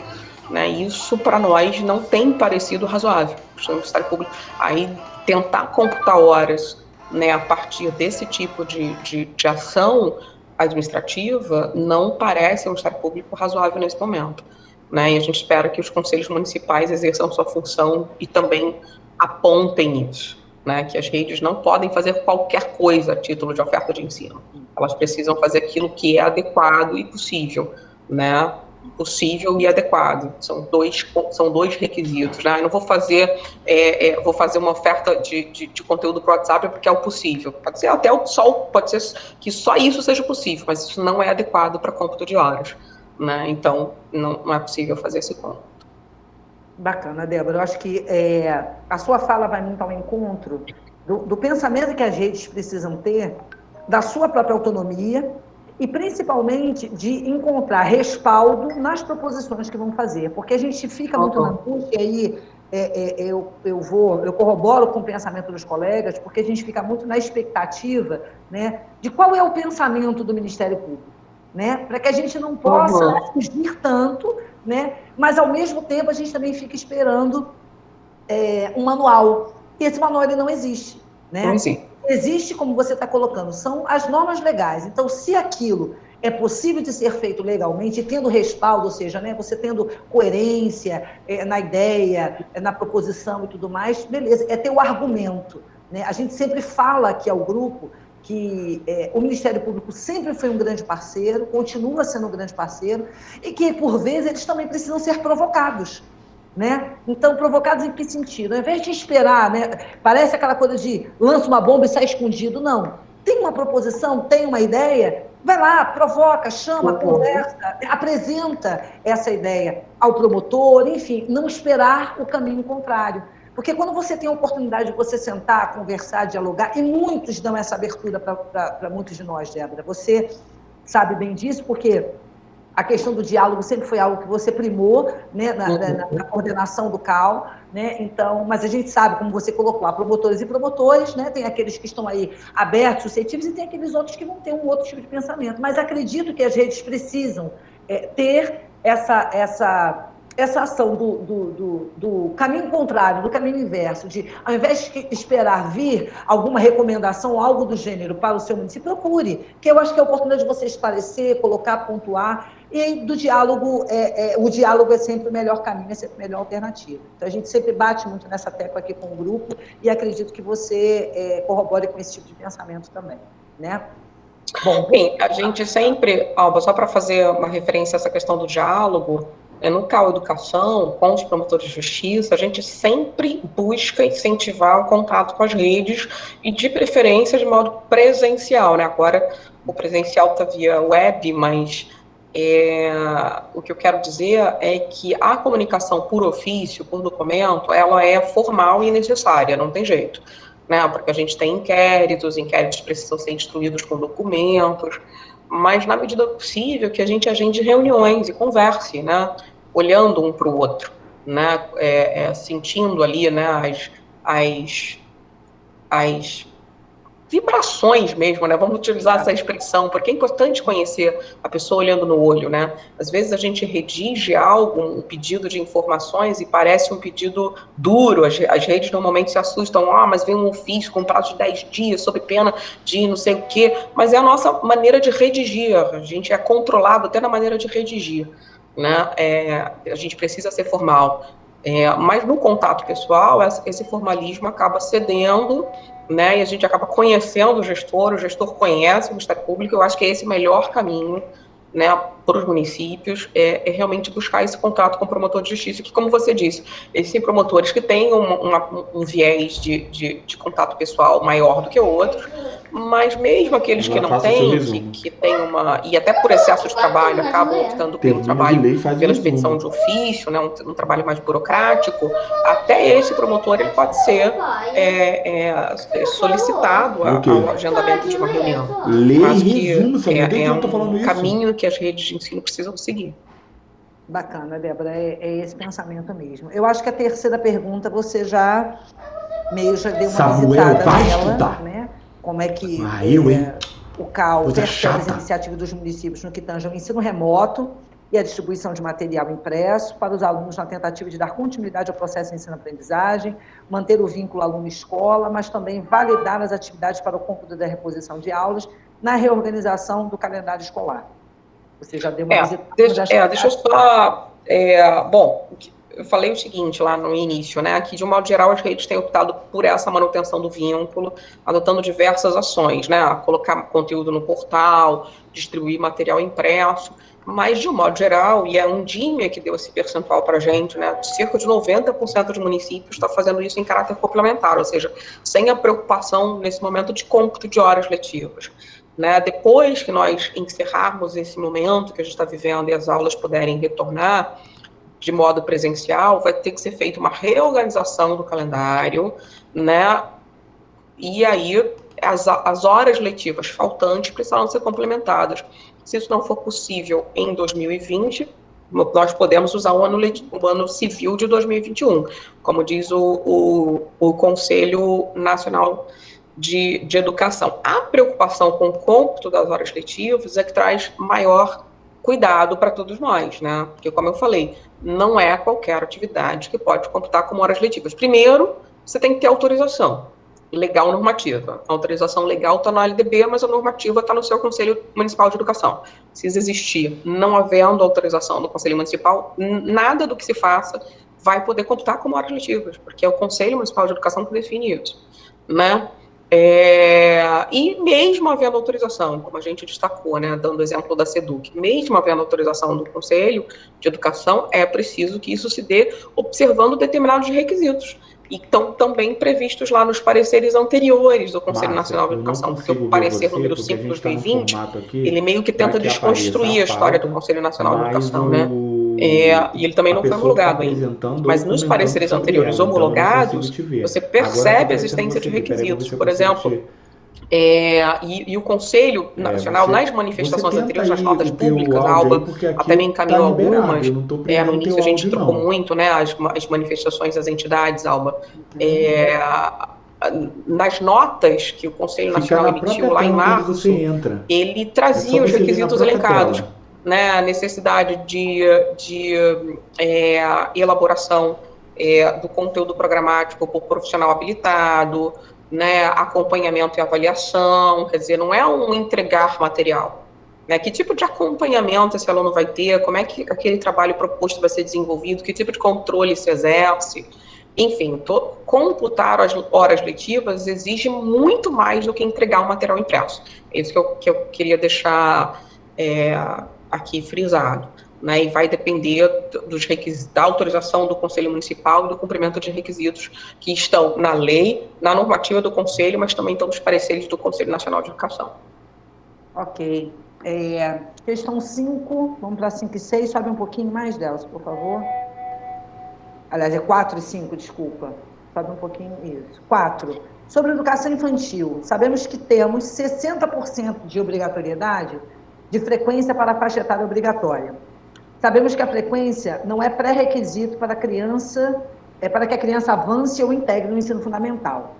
Né, isso, para nós, não tem parecido razoável. O Ministério Público, aí, tentar computar horas, né, a partir desse tipo de ação administrativa, não parece um Ministério Público razoável nesse momento. Né, e a gente espera que os conselhos municipais exerçam sua função e também apontem isso. Né, que as redes não podem fazer qualquer coisa a título de oferta de ensino. Elas precisam fazer aquilo que é adequado e possível, né? Possível e adequado. São dois requisitos. Né? Eu não vou fazer, vou fazer uma oferta de conteúdo para o WhatsApp porque é o possível. Pode ser até pode ser que só isso seja possível, mas isso não é adequado para cômputo de horas. Né? Então, não é possível fazer esse cômputo. Bacana, Débora. Eu acho que a sua fala vai muito ao encontro do pensamento que as redes precisam ter, da sua própria autonomia e, principalmente, de encontrar respaldo nas proposições que vão fazer. Porque a gente fica muito na angústia, e aí eu corroboro com o pensamento dos colegas, porque a gente fica muito na expectativa, né, de qual é o pensamento do Ministério Público, né, para que a gente não possa fugir tanto, né, mas, ao mesmo tempo, a gente também fica esperando um manual. E esse manual ele não existe. Né? Existe, como você está colocando, são as normas legais. Então, se aquilo é possível de ser feito legalmente, tendo respaldo, ou seja, né, você tendo coerência na ideia, na proposição e tudo mais, beleza, é ter o argumento. Né? A gente sempre fala aqui ao grupo que o Ministério Público sempre foi um grande parceiro, continua sendo um grande parceiro, e que, por vezes, eles também precisam ser provocados. Né? Então, provocados em que sentido? Ao invés de esperar, né, parece aquela coisa de lança uma bomba e sai escondido. Não. Tem uma proposição, tem uma ideia, vai lá, provoca, chama, conversa, apresenta essa ideia ao promotor, enfim, não esperar o caminho contrário. Porque quando você tem a oportunidade de você sentar, conversar, dialogar, e muitos dão essa abertura para muitos de nós, Débora, você sabe bem disso, porque a questão do diálogo sempre foi algo que você primou, né, na coordenação do CAL, né? Então, mas a gente sabe, como você colocou lá, promotores e promotores, né? Tem aqueles que estão aí abertos, suscetíveis, e tem aqueles outros que vão ter um outro tipo de pensamento. Mas acredito que as redes precisam ter essa ação do caminho contrário, do caminho inverso, de, ao invés de esperar vir alguma recomendação, algo do gênero para o seu município, procure, que eu acho que é a oportunidade de você esclarecer, colocar, pontuar, e do diálogo, o diálogo é sempre o melhor caminho, é sempre a melhor alternativa. Então, a gente sempre bate muito nessa tecla aqui com o grupo e acredito que você corrobore com esse tipo de pensamento também, né? Bom, bem, a gente sempre, Alba, só para fazer uma referência a essa questão do diálogo, no CAU Educação, com os promotores de justiça, a gente sempre busca incentivar o contato com as redes e, de preferência, de modo presencial, né? Agora, o presencial está via web, mas o que eu quero dizer é que a comunicação por ofício, por documento, ela é formal e necessária, não tem jeito. Né, porque a gente tem inquéritos precisam ser instruídos com documentos, mas na medida possível que a gente agende reuniões e converse, né, olhando um para o outro, né, sentindo ali, né, as vibrações mesmo, né? Vamos utilizar essa expressão, porque é importante conhecer a pessoa olhando no olho, né? Às vezes a gente redige algo, um pedido de informações e parece um pedido duro, as redes normalmente se assustam, mas vem um ofício com prazo de 10 dias, sob pena de não sei o quê, mas é a nossa maneira de redigir, a gente é controlado até na maneira de redigir, né? A gente precisa ser formal, mas no contato pessoal, esse formalismo acaba cedendo, né, e a gente acaba conhecendo o gestor conhece o Ministério Público. Eu acho que esse é o melhor caminho, né, para os municípios, é realmente buscar esse contato com o promotor de justiça, que, como você disse, existem promotores que têm um viés de contato pessoal maior do que outros, mas mesmo aqueles que não têm, que tem e até por excesso de trabalho, acabam optando pelo trabalho, pela expedição de ofício, né, um trabalho mais burocrático, até esse promotor ele pode ser solicitado ao agendamento de uma reunião. Acho que é um caminho que as redes de ensino precisam seguir. Bacana, Débora, é esse pensamento mesmo. Eu acho que a terceira pergunta você já deu uma visitada nela, né? Como é que o CAU percebe as iniciativas dos municípios no que tange ao ensino remoto e a distribuição de material impresso para os alunos na tentativa de dar continuidade ao processo de ensino-aprendizagem, manter o vínculo aluno-escola, mas também validar as atividades para o cômputo da reposição de aulas na reorganização do calendário escolar. Você já deu uma visita... Deixa eu só... bom, eu falei o seguinte lá no início, né, que de um modo geral as redes têm optado por essa manutenção do vínculo, adotando diversas ações, né, colocar conteúdo no portal, distribuir material impresso, mas de um modo geral, e a Undime que deu esse percentual para a gente, né, cerca de 90% dos municípios está fazendo isso em caráter complementar, ou seja, sem a preocupação nesse momento de cômputo de horas letivas. Né, depois que nós encerrarmos esse momento que a gente está vivendo e as aulas puderem retornar de modo presencial, vai ter que ser feita uma reorganização do calendário, né, e aí as horas letivas faltantes precisarão ser complementadas. Se isso não for possível em 2020, nós podemos usar o ano civil de 2021, como diz o Conselho Nacional de Educação. A preocupação com o cômputo das horas letivas é que traz maior cuidado para todos nós, né? Porque, como eu falei, não é qualquer atividade que pode computar como horas letivas. Primeiro, você tem que ter autorização legal normativa. A autorização legal está na LDB, mas a normativa está no seu Conselho Municipal de Educação. Precisa existir. Não havendo autorização do Conselho Municipal, nada do que se faça vai poder computar como horas letivas, porque é o Conselho Municipal de Educação que define isso, né? E mesmo havendo autorização, como a gente destacou, né, dando o exemplo da SEDUC, mesmo havendo autorização do Conselho de Educação, é preciso que isso se dê observando determinados requisitos, e estão também previstos lá nos pareceres anteriores do Conselho Nacional de Educação, porque o parecer número 5 de 2020, ele meio que tenta desconstruir a história do Conselho Nacional de Educação, né? E ele também não foi homologado ainda. Mas nos pareceres anteriores homologados, você percebe a existência de requisitos. Por exemplo, e o Conselho Nacional, nas manifestações anteriores, nas notas públicas, a Alba até me encaminhou algumas, no início a gente trocou muito, né, as manifestações das entidades, Alba, nas notas que o Conselho Nacional emitiu lá em março, ele trazia os requisitos elencados, né, a necessidade de elaboração do conteúdo programático por profissional habilitado, né, acompanhamento e avaliação, quer dizer, não é um entregar material, né? Que tipo de acompanhamento esse aluno vai ter, como é que aquele trabalho proposto vai ser desenvolvido, que tipo de controle se exerce. Enfim, computar as horas letivas exige muito mais do que entregar um material impresso. É isso que eu queria deixar aqui frisado. Né, e vai depender dos requisitos, da autorização do Conselho Municipal e do cumprimento de requisitos que estão na lei, na normativa do Conselho, mas também estão nos pareceres do Conselho Nacional de Educação. Ok. Questão 5, vamos para 5 e 6, sobe um pouquinho mais, Delcio, por favor. Aliás, é 4 e 5, desculpa. Sobe um pouquinho, isso. 4. Sobre educação infantil, sabemos que temos 60% de obrigatoriedade de frequência para a faixa etária obrigatória. Sabemos que a frequência não é pré-requisito para que a criança avance ou integre no ensino fundamental.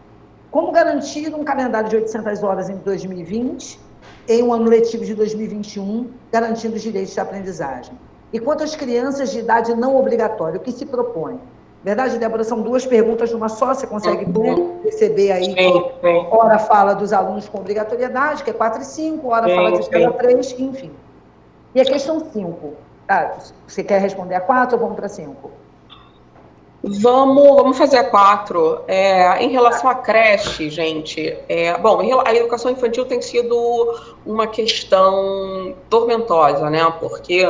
Como garantir um calendário de 800 horas em 2020, em um ano letivo de 2021, garantindo os direitos de aprendizagem? E quanto às crianças de idade não obrigatória, o que se propõe? Verdade, Débora, são 2 perguntas numa só, você consegue perceber aí que ora fala dos alunos com obrigatoriedade, que é 4 e 5, ora fala de 0 a 3, enfim. E a questão 5, você quer responder a 4 ou vamos para 5? Vamos fazer a 4. Em relação à creche, gente, bom, a educação infantil tem sido uma questão tormentosa, né? Porque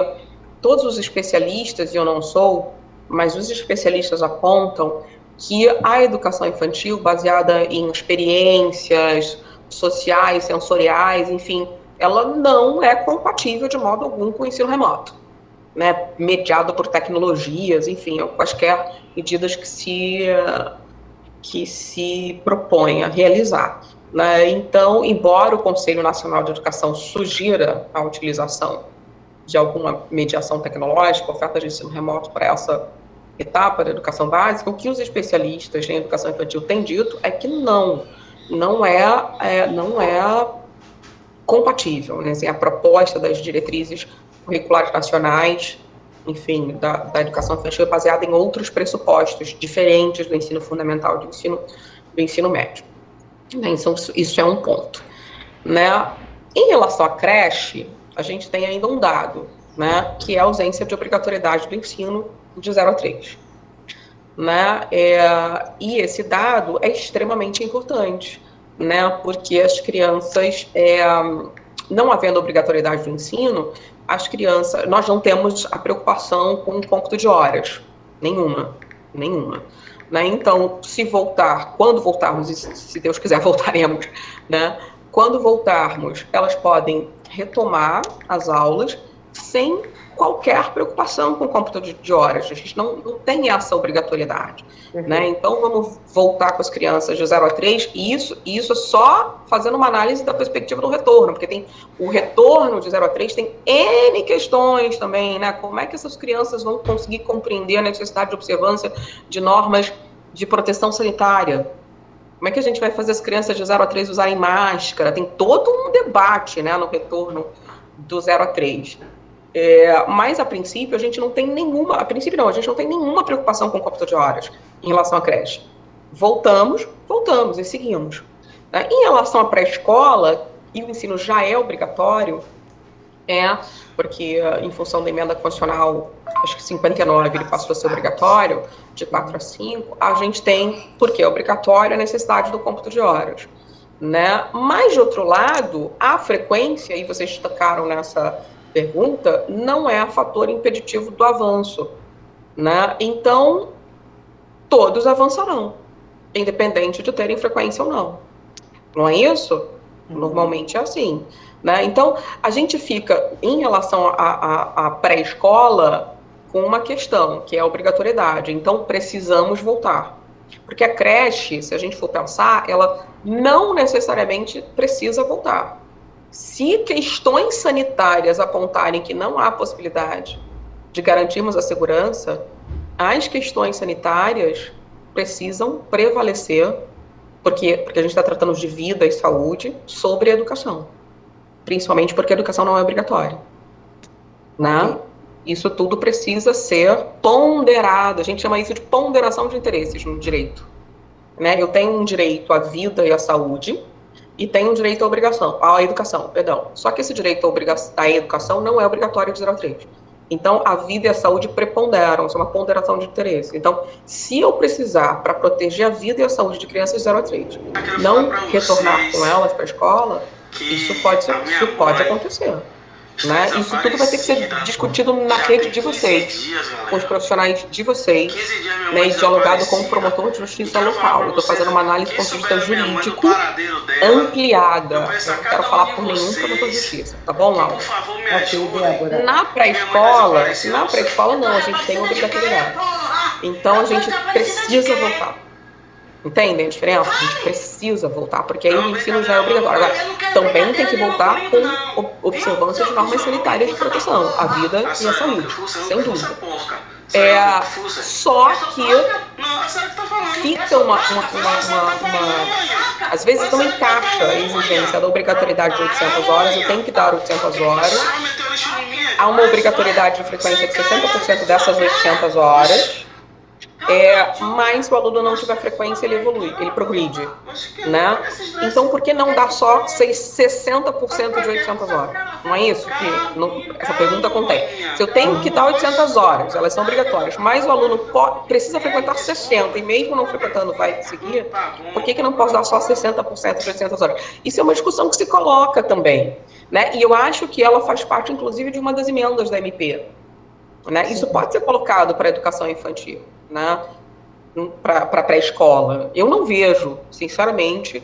todos os especialistas, e eu não sou, mas os especialistas apontam que a educação infantil, baseada em experiências sociais, sensoriais, enfim, ela não é compatível de modo algum com o ensino remoto, né? Mediado por tecnologias, enfim, quaisquer medidas que se propõe a realizar. Né? Então, embora o Conselho Nacional de Educação sugira a utilização de alguma mediação tecnológica, oferta de ensino remoto para essa etapa da educação básica, o que os especialistas em educação infantil têm dito é que não é compatível, né? Assim, a proposta das diretrizes curriculares nacionais, enfim, da educação infantil é baseada em outros pressupostos diferentes do ensino fundamental e do ensino médio. Né? Então, isso é um ponto. Né? Em relação à creche, a gente tem ainda um dado, né, que é a ausência de obrigatoriedade do ensino de 0 a 3. Né? E esse dado é extremamente importante, né, porque as crianças, não havendo obrigatoriedade do ensino, as crianças, nós não temos a preocupação com o cômputo de horas, nenhuma. Né? Então, quando voltarmos, e se Deus quiser voltaremos, né? Quando voltarmos, elas podem retomar as aulas sem qualquer preocupação com o cômputo de horas. A gente não tem essa obrigatoriedade. Né? Então, vamos voltar com as crianças de 0 a 3, e isso é só fazendo uma análise da perspectiva do retorno, porque tem o retorno de 0 a 3 tem N questões também, né? Como é que essas crianças vão conseguir compreender a necessidade de observância de normas de proteção sanitária? Como é que a gente vai fazer as crianças de 0 a 3 usarem máscara? Tem todo um debate, né, no retorno do 0 a 3. Mas, a princípio, a gente não tem nenhuma... A princípio, não, a gente não tem nenhuma preocupação com o cômputo de horas em relação à creche. Voltamos e seguimos. Em relação à pré-escola, e o ensino já é obrigatório, porque, em função da emenda constitucional, acho que 59, ele passou a ser obrigatório, de 4 a 5, a gente tem, porque é obrigatório, a necessidade do cômputo de horas. Né? Mas, de outro lado, a frequência, e vocês tocaram nessa pergunta, não é fator impeditivo do avanço. Né? Então, todos avançarão, independente de terem frequência ou não. Não é isso? Normalmente é assim. Né? Então, a gente fica, em relação à pré-escola, com uma questão, que é a obrigatoriedade. Então, precisamos voltar. Porque a creche, se a gente for pensar, ela não necessariamente precisa voltar. Se questões sanitárias apontarem que não há possibilidade de garantirmos a segurança, as questões sanitárias precisam prevalecer, porque a gente está tratando de vida e saúde, sobre a educação. Principalmente porque a educação não é obrigatória. Né? Isso tudo precisa ser ponderado. A gente chama isso de ponderação de interesses no direito. Né? Eu tenho um direito à vida e à saúde, e tem um direito à educação, perdão. Só que esse direito à educação não é obrigatório de 0 a 3. Então, a vida e a saúde preponderam, isso é uma ponderação de interesse. Então, se eu precisar, para proteger a vida e a saúde de crianças de 0 a 3, não retornar com elas para a escola, isso pode acontecer. Né? Isso tudo vai ter que ser discutido na rede de vocês, com os profissionais de vocês, né, e dialogado com o promotor de justiça local. Eu estou fazendo uma análise do ponto de vista jurídico ampliada. Eu não quero falar por nenhum promotor de justiça, tá bom, Laura? Na pré-escola não, a gente tem obrigatoriedade. Então a gente precisa voltar. Entendem a diferença? A gente precisa voltar, porque aí o ensino já é obrigatório. Agora, também tem que voltar com observância de normas sanitárias de proteção, a vida e a saúde, sem dúvida. Só que fica às vezes não encaixa a exigência da obrigatoriedade de 800 horas, eu tenho que dar 800 horas. Há uma obrigatoriedade de frequência de 60% dessas 800 horas. Mas se o aluno não tiver frequência, ele evolui, ele progride, né? Então, por que não dar só 60% de 800 horas? Não é isso que essa pergunta contém. Se eu tenho que dar 800 horas, elas são obrigatórias, mas o aluno precisa frequentar 60 e mesmo não frequentando vai seguir, por que não posso dar só 60% de 800 horas? Isso é uma discussão que se coloca também, né? E eu acho que ela faz parte, inclusive, de uma das emendas da MP. Né? Isso pode ser colocado para a educação infantil, né? Para pré-escola. Eu não vejo, sinceramente,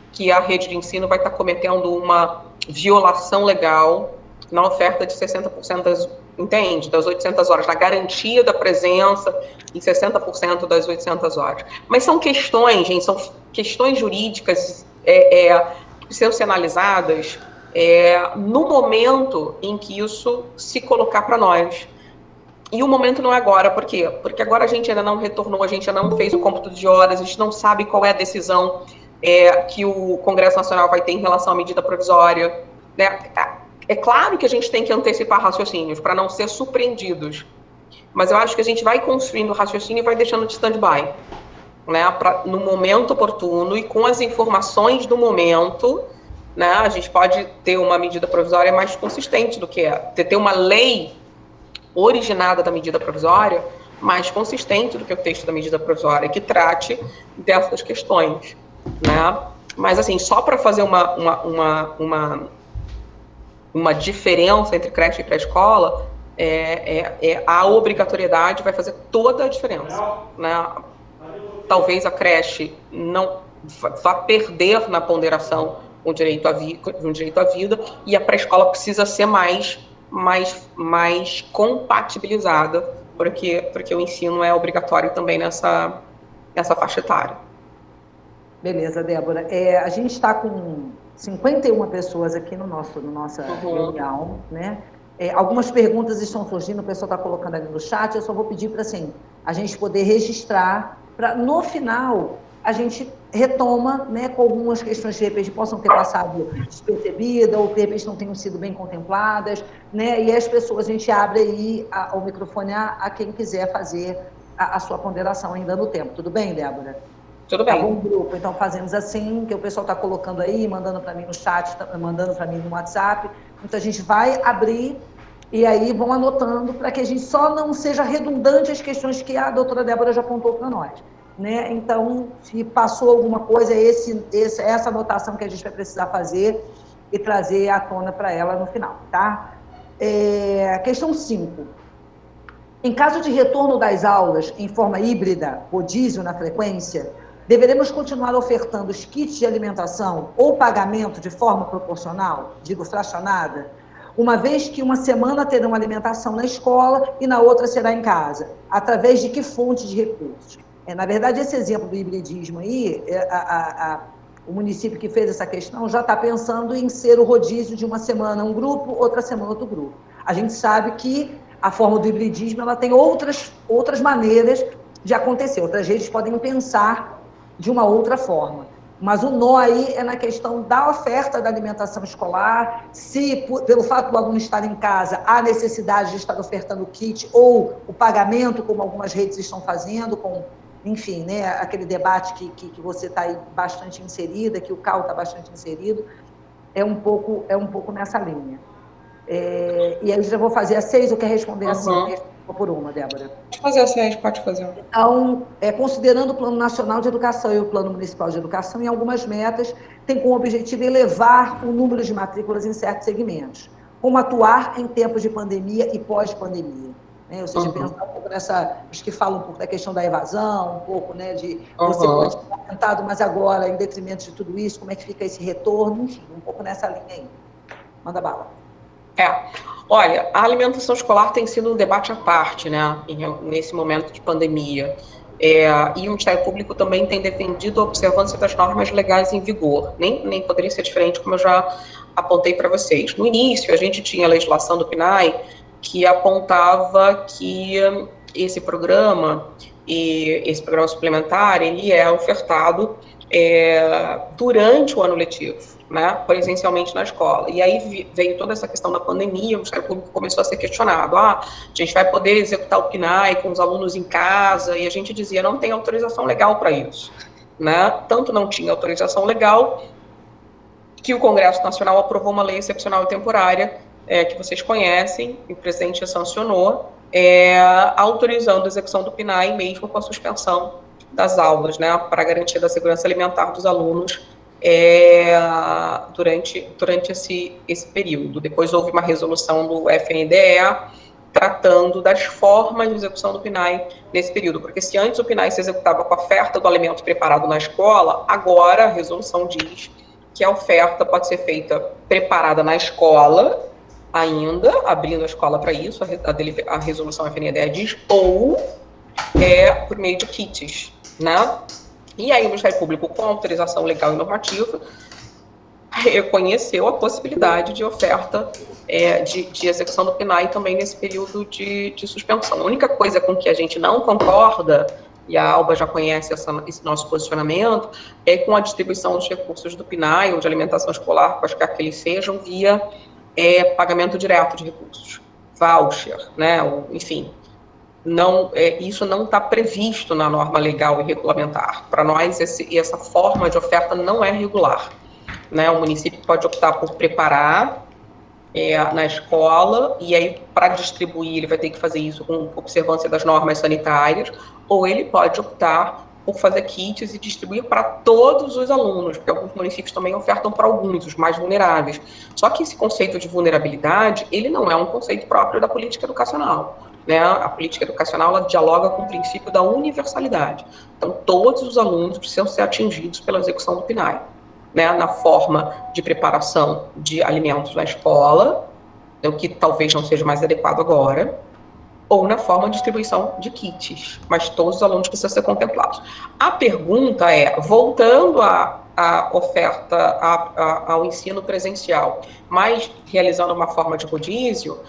que a rede de ensino vai estar cometendo uma violação legal na oferta de 60% das 800 horas, na garantia da presença em 60% das 800 horas. Mas são questões, gente, são questões jurídicas que precisam ser analisadas no momento em que isso se colocar para nós. E o momento não é agora, por quê? Porque agora a gente ainda não retornou, a gente ainda não fez o cômputo de horas, a gente não sabe qual é a decisão que o Congresso Nacional vai ter em relação à medida provisória. Né? É claro que a gente tem que antecipar raciocínios para não ser surpreendidos, mas eu acho que a gente vai construindo o raciocínio e vai deixando de stand-by, né? No momento oportuno e com as informações do momento. Né, a gente pode ter uma medida provisória mais consistente do que ter uma lei originada da medida provisória mais consistente do que o texto da medida provisória, que trate dessas questões. Né? Mas, assim, só para fazer uma diferença entre creche e pré-escola, a obrigatoriedade vai fazer toda a diferença. Né? Talvez a creche não vá perder na ponderação um direito à vida, e a pré-escola precisa ser mais compatibilizada, porque o ensino é obrigatório também nessa faixa etária. Beleza, Débora. A gente está com 51 pessoas aqui no nossa reunião, né? Algumas perguntas estão surgindo, o pessoal está colocando ali no chat, eu só vou pedir para a gente poder registrar, para no final a gente retoma, né, com algumas questões que de repente possam ter passado despercebidas ou de repente não tenham sido bem contempladas, né, e as pessoas, a gente abre aí o microfone a quem quiser fazer a sua ponderação ainda no tempo. Tudo bem, Débora? Tudo bem. Tá bom, grupo? Então fazemos assim, que o pessoal está colocando aí, mandando para mim no chat, mandando para mim no WhatsApp, então a gente vai abrir e aí vão anotando para que a gente só não seja redundante as questões que a doutora Débora já apontou para nós. Né? Então, se passou alguma coisa, essa anotação que a gente vai precisar fazer e trazer à tona para ela no final, tá? Questão 5. Em caso de retorno das aulas em forma híbrida, rodízio na frequência, deveremos continuar ofertando os kits de alimentação ou pagamento de forma proporcional, digo fracionada, uma vez que uma semana terão alimentação na escola e na outra será em casa, através de que fonte de recursos? Na verdade, esse exemplo do hibridismo aí, o município que fez essa questão já está pensando em ser o rodízio de uma semana um grupo, outra semana outro grupo. A gente sabe que a forma do hibridismo ela tem outras maneiras de acontecer, outras redes podem pensar de uma outra forma. Mas o nó aí é na questão da oferta da alimentação escolar, se pelo fato do aluno estar em casa, há necessidade de estar ofertando o kit ou o pagamento, como algumas redes estão fazendo, com enfim, né, aquele debate que você está aí bastante inserida, que o Cal está bastante inserido, é um pouco nessa linha. E aí eu já vou fazer a 6, ou quer responder assim, por uma, Débora? Pode fazer a 6, pode fazer. Então, considerando o Plano Nacional de Educação e o Plano Municipal de Educação, em algumas metas, tem como objetivo elevar o número de matrículas em certos segmentos, como atuar em tempos de pandemia e pós-pandemia. Né? Ou seja, pensar um pouco nessa, acho que fala um pouco da questão da evasão, um pouco, né, de você pode estar tentado, mas agora, em detrimento de tudo isso, como é que fica esse retorno, enfim, um pouco nessa linha aí. Manda bala. Olha, a alimentação escolar tem sido um debate à parte, né, nesse momento de pandemia. E o Ministério Público também tem defendido a observância das normas legais em vigor. Nem poderia ser diferente, como eu já apontei para vocês. No início, a gente tinha a legislação do PNAE que apontava que esse programa suplementar, ele é ofertado durante o ano letivo, né, presencialmente na escola. E aí veio toda essa questão da pandemia, o Ministério Público começou a ser questionado. A gente vai poder executar o PNAE com os alunos em casa? E a gente dizia, não tem autorização legal para isso. Né? Tanto não tinha autorização legal que o Congresso Nacional aprovou uma lei excepcional e temporária, que vocês conhecem, e o presidente sancionou, autorizando a execução do PNAE mesmo com a suspensão das aulas, né, para garantia da segurança alimentar dos alunos durante esse período. Depois houve uma resolução do FNDE tratando das formas de execução do PNAE nesse período, porque se antes o PNAE se executava com a oferta do alimento preparado na escola, agora a resolução diz que a oferta pode ser feita preparada na escola, ainda, abrindo a escola para isso, a resolução FNDE diz, ou por meio de kits, né? E aí o Ministério Público, com autorização legal e normativa, reconheceu a possibilidade de oferta de execução do PNAE também nesse período de suspensão. A única coisa com que a gente não concorda, e a Alba já conhece esse nosso posicionamento, é com a distribuição dos recursos do PNAE ou de alimentação escolar, quaisquer que eles sejam, via pagamento direto de recursos, voucher, né, ou, enfim. Isso não está previsto na norma legal e regulamentar. Para nós, essa forma de oferta não é regular. Né? O município pode optar por preparar na escola, e aí, para distribuir, ele vai ter que fazer isso com observância das normas sanitárias, ou ele pode optar por fazer kits e distribuir para todos os alunos, porque alguns municípios também ofertam para alguns, os mais vulneráveis. Só que esse conceito de vulnerabilidade, ele não é um conceito próprio da política educacional. Né? A política educacional, ela dialoga com o princípio da universalidade. Então, todos os alunos precisam ser atingidos pela execução do PNAE, né? Na forma de preparação de alimentos na escola, o que talvez não seja mais adequado agora, ou na forma de distribuição de kits, mas todos os alunos precisam ser contemplados. A pergunta é, voltando à oferta, ao ensino presencial, mas realizando uma forma de rodízio,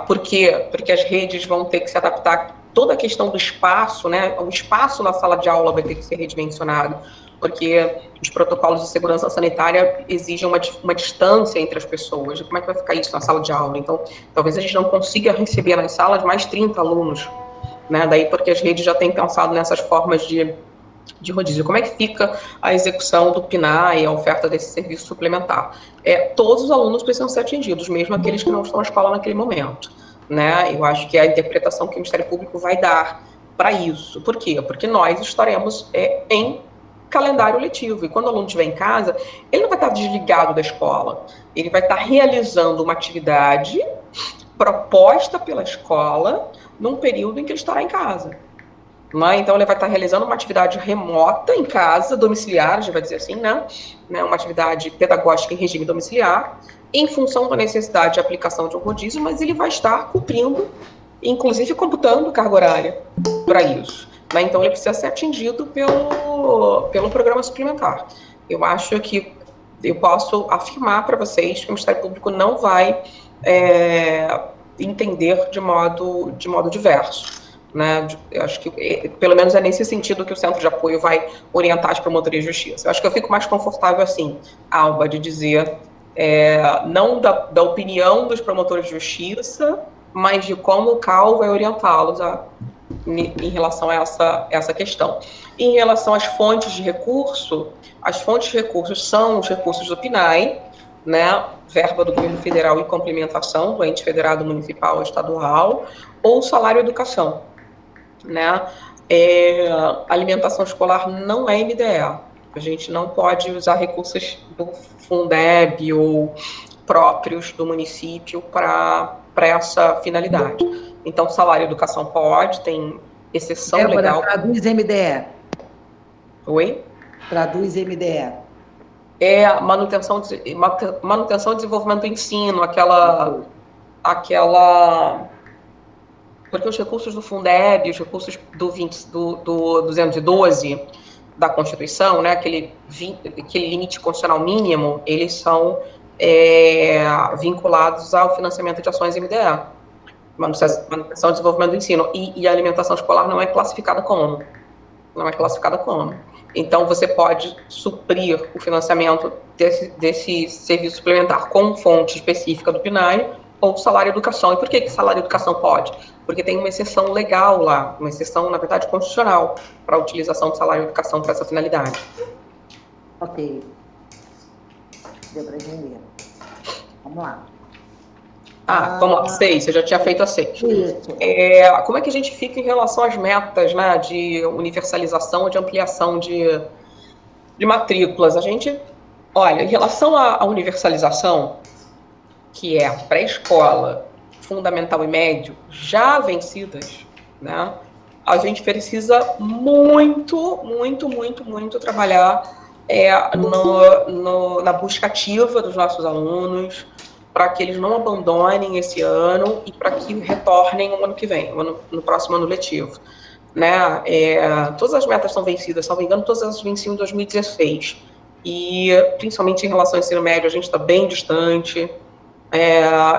por quê? Porque as redes vão ter que se adaptar, toda a questão do espaço, né? O espaço na sala de aula vai ter que ser redimensionado, porque os protocolos de segurança sanitária exigem uma distância entre as pessoas. Como é que vai ficar isso na sala de aula? Então, talvez a gente não consiga receber nas salas mais 30 alunos, né? Daí porque as redes já têm pensado nessas formas de rodízio. Como é que fica a execução do PNAE, a oferta desse serviço suplementar? Todos os alunos precisam ser atingidos, mesmo aqueles que não estão na escola naquele momento, né? Eu acho que é a interpretação que o Ministério Público vai dar para isso. Por quê? Porque nós estaremos em calendário letivo, e quando o aluno estiver em casa, ele não vai estar desligado da escola, ele vai estar realizando uma atividade proposta pela escola num período em que ele estará em casa. Então, ele vai estar realizando uma atividade remota em casa, domiciliar, a gente vai dizer assim, né? Uma atividade pedagógica em regime domiciliar, em função da necessidade de aplicação de um rodízio, mas ele vai estar cumprindo, inclusive computando carga horária para isso. Então, ele precisa ser atingido pelo programa suplementar. Eu acho que eu posso afirmar para vocês que o Ministério Público não vai entender de modo diverso. Né? Eu acho que, pelo menos é nesse sentido que o Centro de Apoio vai orientar as promotorias de justiça. Eu acho que eu fico mais confortável assim, Alba, de dizer, não da opinião dos promotores de justiça, mas de como o CAL vai orientá-los em relação a essa questão. Em relação às fontes de recurso, as fontes de recursos são os recursos do PNAE, né, verba do governo federal e complementação do ente federado municipal ou estadual, ou salário educação, né? Alimentação escolar não é MDE. A gente não pode usar recursos do Fundeb ou próprios do município para essa finalidade. Então, salário educação pode, tem exceção legal. Traduz MDE. Oi? Traduz MDE. Manutenção e desenvolvimento do ensino, aquela... Porque os recursos do Fundeb, os recursos do 212 da Constituição, né, aquele limite constitucional mínimo, eles são vinculados ao financiamento de ações MDE, manutenção e desenvolvimento do ensino, e a alimentação escolar não é classificada como. Então, você pode suprir o financiamento desse serviço suplementar com fonte específica do PNAE ou salário educação. E por que salário educação pode? Porque tem uma exceção legal lá, uma exceção, na verdade, constitucional para a utilização do salário educação para essa finalidade. Ok. Deu para entender. Vamos lá. Vamos lá, 6, você já tinha feito a 6. Como é que a gente fica em relação às metas, né, de universalização ou de ampliação de matrículas? Olha, em relação à universalização, que é a pré-escola, fundamental e médio, já vencidas, né, a gente precisa muito trabalhar na busca ativa dos nossos alunos, para que eles não abandonem esse ano e para que retornem no ano que vem, no próximo ano letivo. Né? Todas as metas são vencidas, se não me engano, todas elas venciam em 2016. E, principalmente em relação ao ensino médio, a gente está bem distante.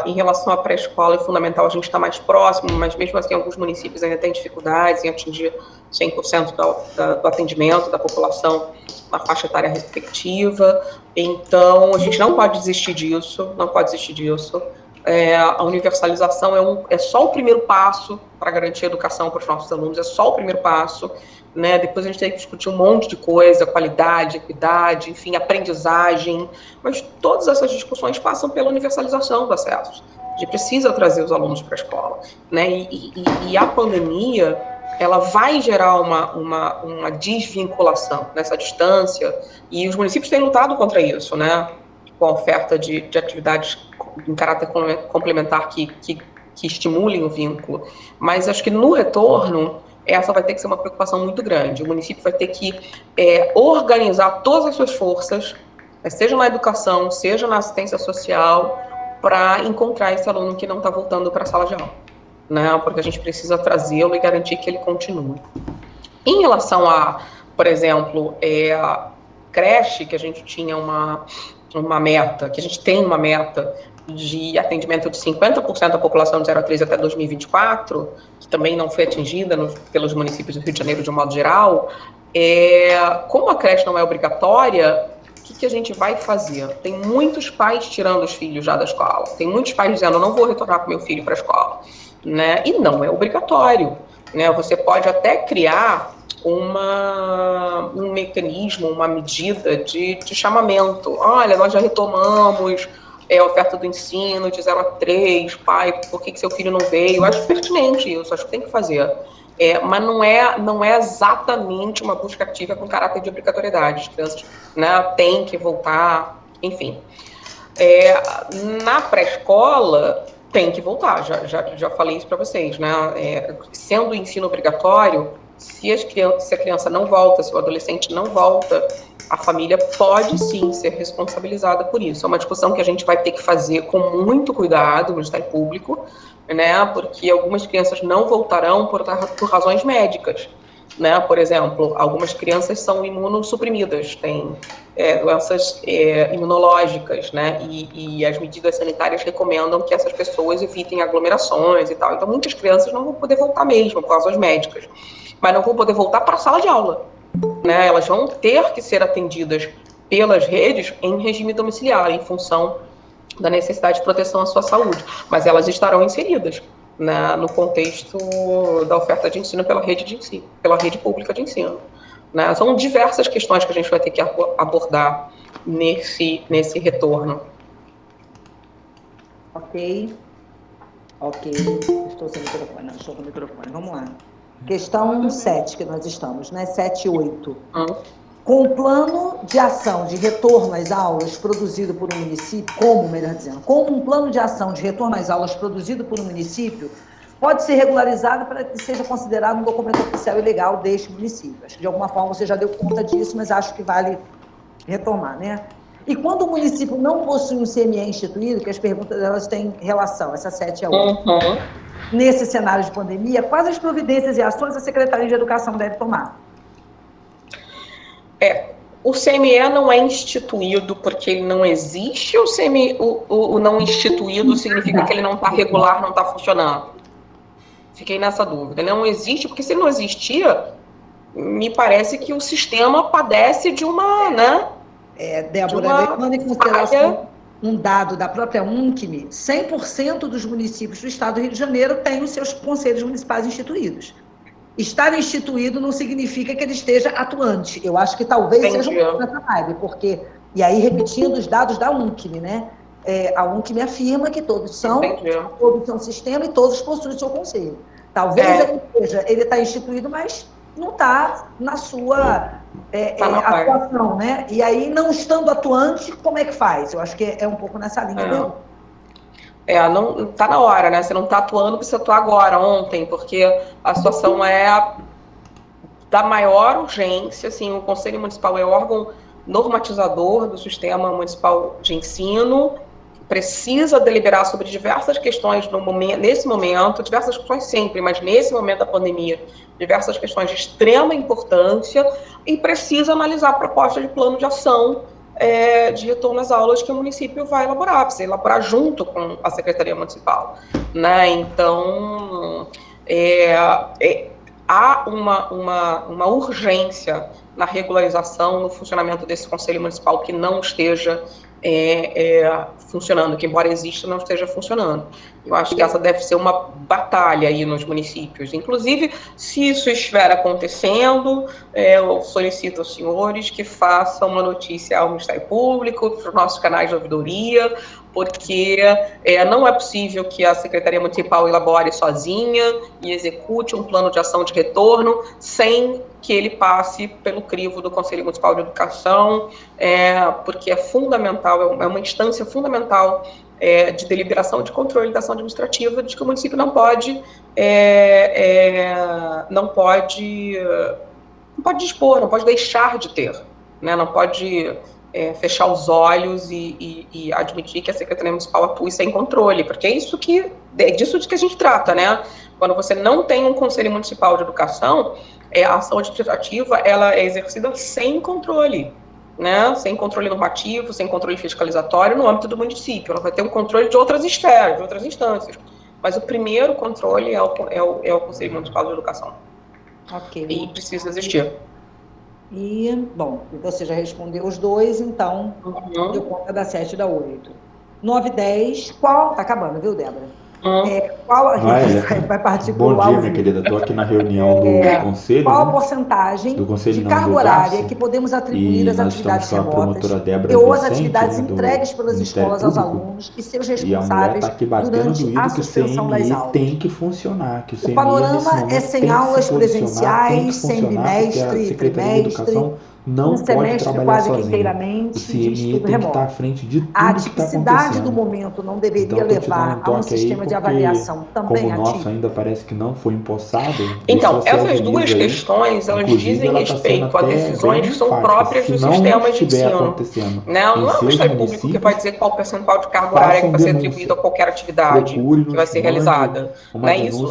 Em relação à pré-escola e fundamental, a gente está mais próximo, mas mesmo assim, alguns municípios ainda têm dificuldades em atingir 100% do atendimento da população na faixa etária respectiva. Então, a gente não pode desistir disso, a universalização é só o primeiro passo para garantir a educação para os nossos alunos, é só o primeiro passo, né? Depois a gente tem que discutir um monte de coisa, qualidade, equidade, enfim, aprendizagem, mas todas essas discussões passam pela universalização do acesso. A gente precisa trazer os alunos para a escola, né? E a pandemia, ela vai gerar uma desvinculação nessa distância, e os municípios têm lutado contra isso, né? Com a oferta de atividades em caráter complementar que estimulem o vínculo. Mas acho que no retorno, essa vai ter que ser uma preocupação muito grande. O município vai ter que organizar todas as suas forças, seja na educação, seja na assistência social, para encontrar esse aluno que não está voltando para a sala de aula, né? Porque a gente precisa trazê-lo e garantir que ele continue. Em relação a, por exemplo, a creche, que a gente tinha uma meta, que a gente tem uma meta de atendimento de 50% da população de 0 a 3 até 2024, que também não foi atingida pelos municípios do Rio de Janeiro de um modo geral. Como a creche não é obrigatória, o que a gente vai fazer? Tem muitos pais tirando os filhos já da escola, tem muitos pais dizendo, eu não vou retornar com meu filho para a escola, né? E não é obrigatório, né? Você pode até criar um mecanismo, uma medida de chamamento. Olha, nós já retomamos a oferta do ensino de 0 a 3, pai, por que seu filho não veio? Eu acho pertinente isso, acho que tem que fazer. Mas não é exatamente uma busca ativa com caráter de obrigatoriedade. As crianças, né, têm que voltar, enfim. Na pré-escola, tem que voltar, já falei isso para vocês, né? Sendo o ensino obrigatório, se a criança não volta, se o adolescente não volta, a família pode sim ser responsabilizada por isso. É uma discussão que a gente vai ter que fazer com muito cuidado no Ministério Público, né? Porque algumas crianças não voltarão por razões médicas, né? Por exemplo, algumas crianças são imunossuprimidas, têm doenças imunológicas, né? E as medidas sanitárias recomendam que essas pessoas evitem aglomerações e tal. Então, muitas crianças não vão poder voltar mesmo por razões médicas, mas não vão poder voltar para a sala de aula, né? Elas vão ter que ser atendidas pelas redes em regime domiciliar, em função da necessidade de proteção à sua saúde, mas elas estarão inseridas, né, no contexto da oferta de ensino pela rede pública de ensino. Né? São diversas questões que a gente vai ter que abordar nesse retorno. Ok. Estou sem microfone. Não, estou com o microfone. Vamos lá. Questão 7, que nós estamos, né? 7 e 8. Com o plano de ação de retorno às aulas produzido por um município, como um plano de ação de retorno às aulas produzido por um município, pode ser regularizado para que seja considerado um documento oficial e legal deste município. Acho que de alguma forma você já deu conta disso, mas acho que vale retomar, né? E quando o município não possui um CME instituído, que as perguntas elas têm relação, essa 7 a 8. Nesse cenário de pandemia, quais as providências e ações a Secretaria de Educação deve tomar? O CME não é instituído porque ele não existe, ou o não instituído significa que ele não está regular, não está funcionando? Fiquei nessa dúvida. Ele não existe, porque se ele não existia, me parece que o sistema padece de uma, né? Débora, levando em consideração um dado da própria UNCME, 100% dos municípios do estado do Rio de Janeiro têm os seus conselhos municipais instituídos. Estar instituído não significa que ele esteja atuante. Eu acho que talvez seja um pouco nessa vibe, porque, e aí repetindo os dados da UNCME, né? A UNCME afirma que todos são um sistema e todos possuem o seu conselho. Talvez ele está instituído, mas não está na sua atuação, né? E aí, não estando atuante, como é que faz? Eu acho que é um pouco nessa linha. Não está na hora, né? Você não está atuando, precisa atuar agora, ontem, porque a situação é da maior urgência. Assim, o Conselho Municipal é órgão normatizador do sistema municipal de ensino, precisa deliberar sobre diversas questões nesse momento, diversas questões sempre, mas nesse momento da pandemia, diversas questões de extrema importância, e precisa analisar a proposta de plano de ação de retorno às aulas que o município vai elaborar, precisa elaborar junto com a Secretaria Municipal, né? Então, há uma urgência na regularização, no funcionamento desse Conselho Municipal que não esteja funcionando, que embora exista, não esteja funcionando. Eu acho que essa deve ser uma batalha aí nos municípios. Inclusive, se isso estiver acontecendo, eu solicito aos senhores que façam uma notícia ao Ministério Público, para os nossos canais de ouvidoria, porque não é possível que a Secretaria Municipal elabore sozinha e execute um plano de ação de retorno sem que ele passe pelo crivo do Conselho Municipal de Educação, porque é fundamental, é uma instância fundamental de deliberação, de controle da ação administrativa, de que o município não pode dispor, não pode deixar de ter, né? Não pode fechar os olhos e admitir que a Secretaria Municipal atue sem controle, porque é disso que a gente trata, né? Quando você não tem um Conselho Municipal de Educação, a ação administrativa ela é exercida sem controle, né? Sem controle normativo, sem controle fiscalizatório no âmbito do município. Ela vai ter um controle de outras esferas, de outras instâncias. Mas o primeiro controle é o Conselho Municipal de Educação. Ok. E precisa existir. E, bom, você já respondeu os dois, então, deu conta da 7 e da 8. 9 e 10, tá acabando, viu, Débora? Qual a gente vai partir Bom dia, minha querida. Estou aqui na reunião do Conselho. Qual a porcentagem de carga horária que podemos atribuir às atividades remotas ou às atividades entregues pelas escolas aos alunos e seus responsáveis durante a suspensão das aulas? Tem que funcionar. Que o panorama é sem aulas presenciais, sem bimestre, trimestre, não semestre quase que inteiramente, o CME tem que estar à frente de tudo a tipicidade do momento não deveria levar a um sistema de avaliação também ativo? Como o nosso ainda parece que não foi empossado. Então, essas duas questões, elas dizem respeito a decisões que são próprias do sistema de ensino. Não é o Ministério Público que vai dizer qual percentual de carga horária que vai ser atribuído a qualquer atividade que vai ser realizada.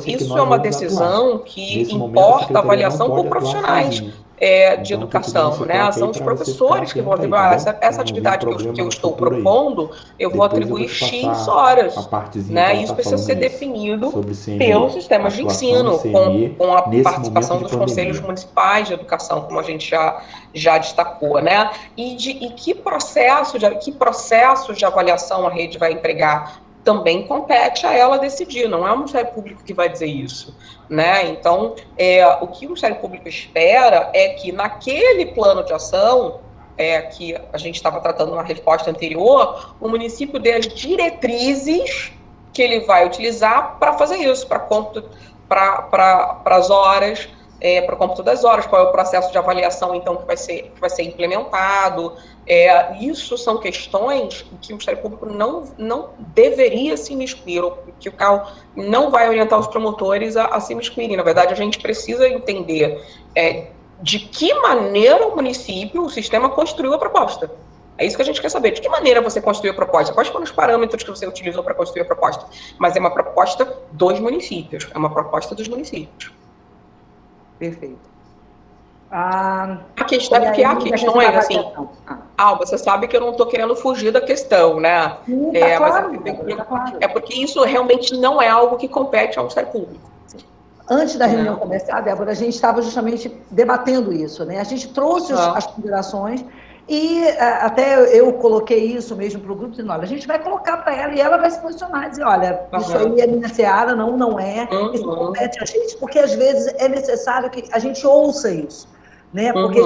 Isso é uma decisão que importa a avaliação por profissionais de educação, né? São os professores que vão atribuir essa atividade que eu estou propondo, eu vou atribuir X horas, né? Isso precisa ser definido pelos sistemas de ensino, com a participação dos conselhos municipais de educação, como a gente já destacou, né? E que processo de avaliação a rede vai empregar, também compete a ela decidir, não é o Ministério Público que vai dizer isso, né? Então, o que o Ministério Público espera é que naquele plano de ação, que a gente estava tratando na resposta anterior, o município dê as diretrizes que ele vai utilizar para fazer isso, para as horas, para o cômputo das horas, qual é o processo de avaliação, então, que vai ser implementado. Isso são questões que o Ministério Público não deveria se imiscuir, ou que o CAU não vai orientar os promotores a se imiscuírem. Na verdade, a gente precisa entender de que maneira o município, o sistema, construiu a proposta. É isso que a gente quer saber. De que maneira você construiu a proposta? Quais foram os parâmetros que você utilizou para construir a proposta? Mas é uma proposta dos municípios. É uma proposta dos municípios. Perfeito. A questão é porque há questões, assim... Alba, você sabe que eu não estou querendo fugir da questão, né? Claro. É porque isso realmente não é algo que compete ao Ministério Público. Antes da reunião começar, Débora, a gente estava justamente debatendo isso, né? A gente trouxe as ponderações e até eu coloquei isso mesmo para o grupo, dizendo, olha, a gente vai colocar para ela e ela vai se posicionar e dizer, olha, isso aí é minha seara, não é, isso compete a gente, porque às vezes é necessário que a gente ouça isso, né? Porque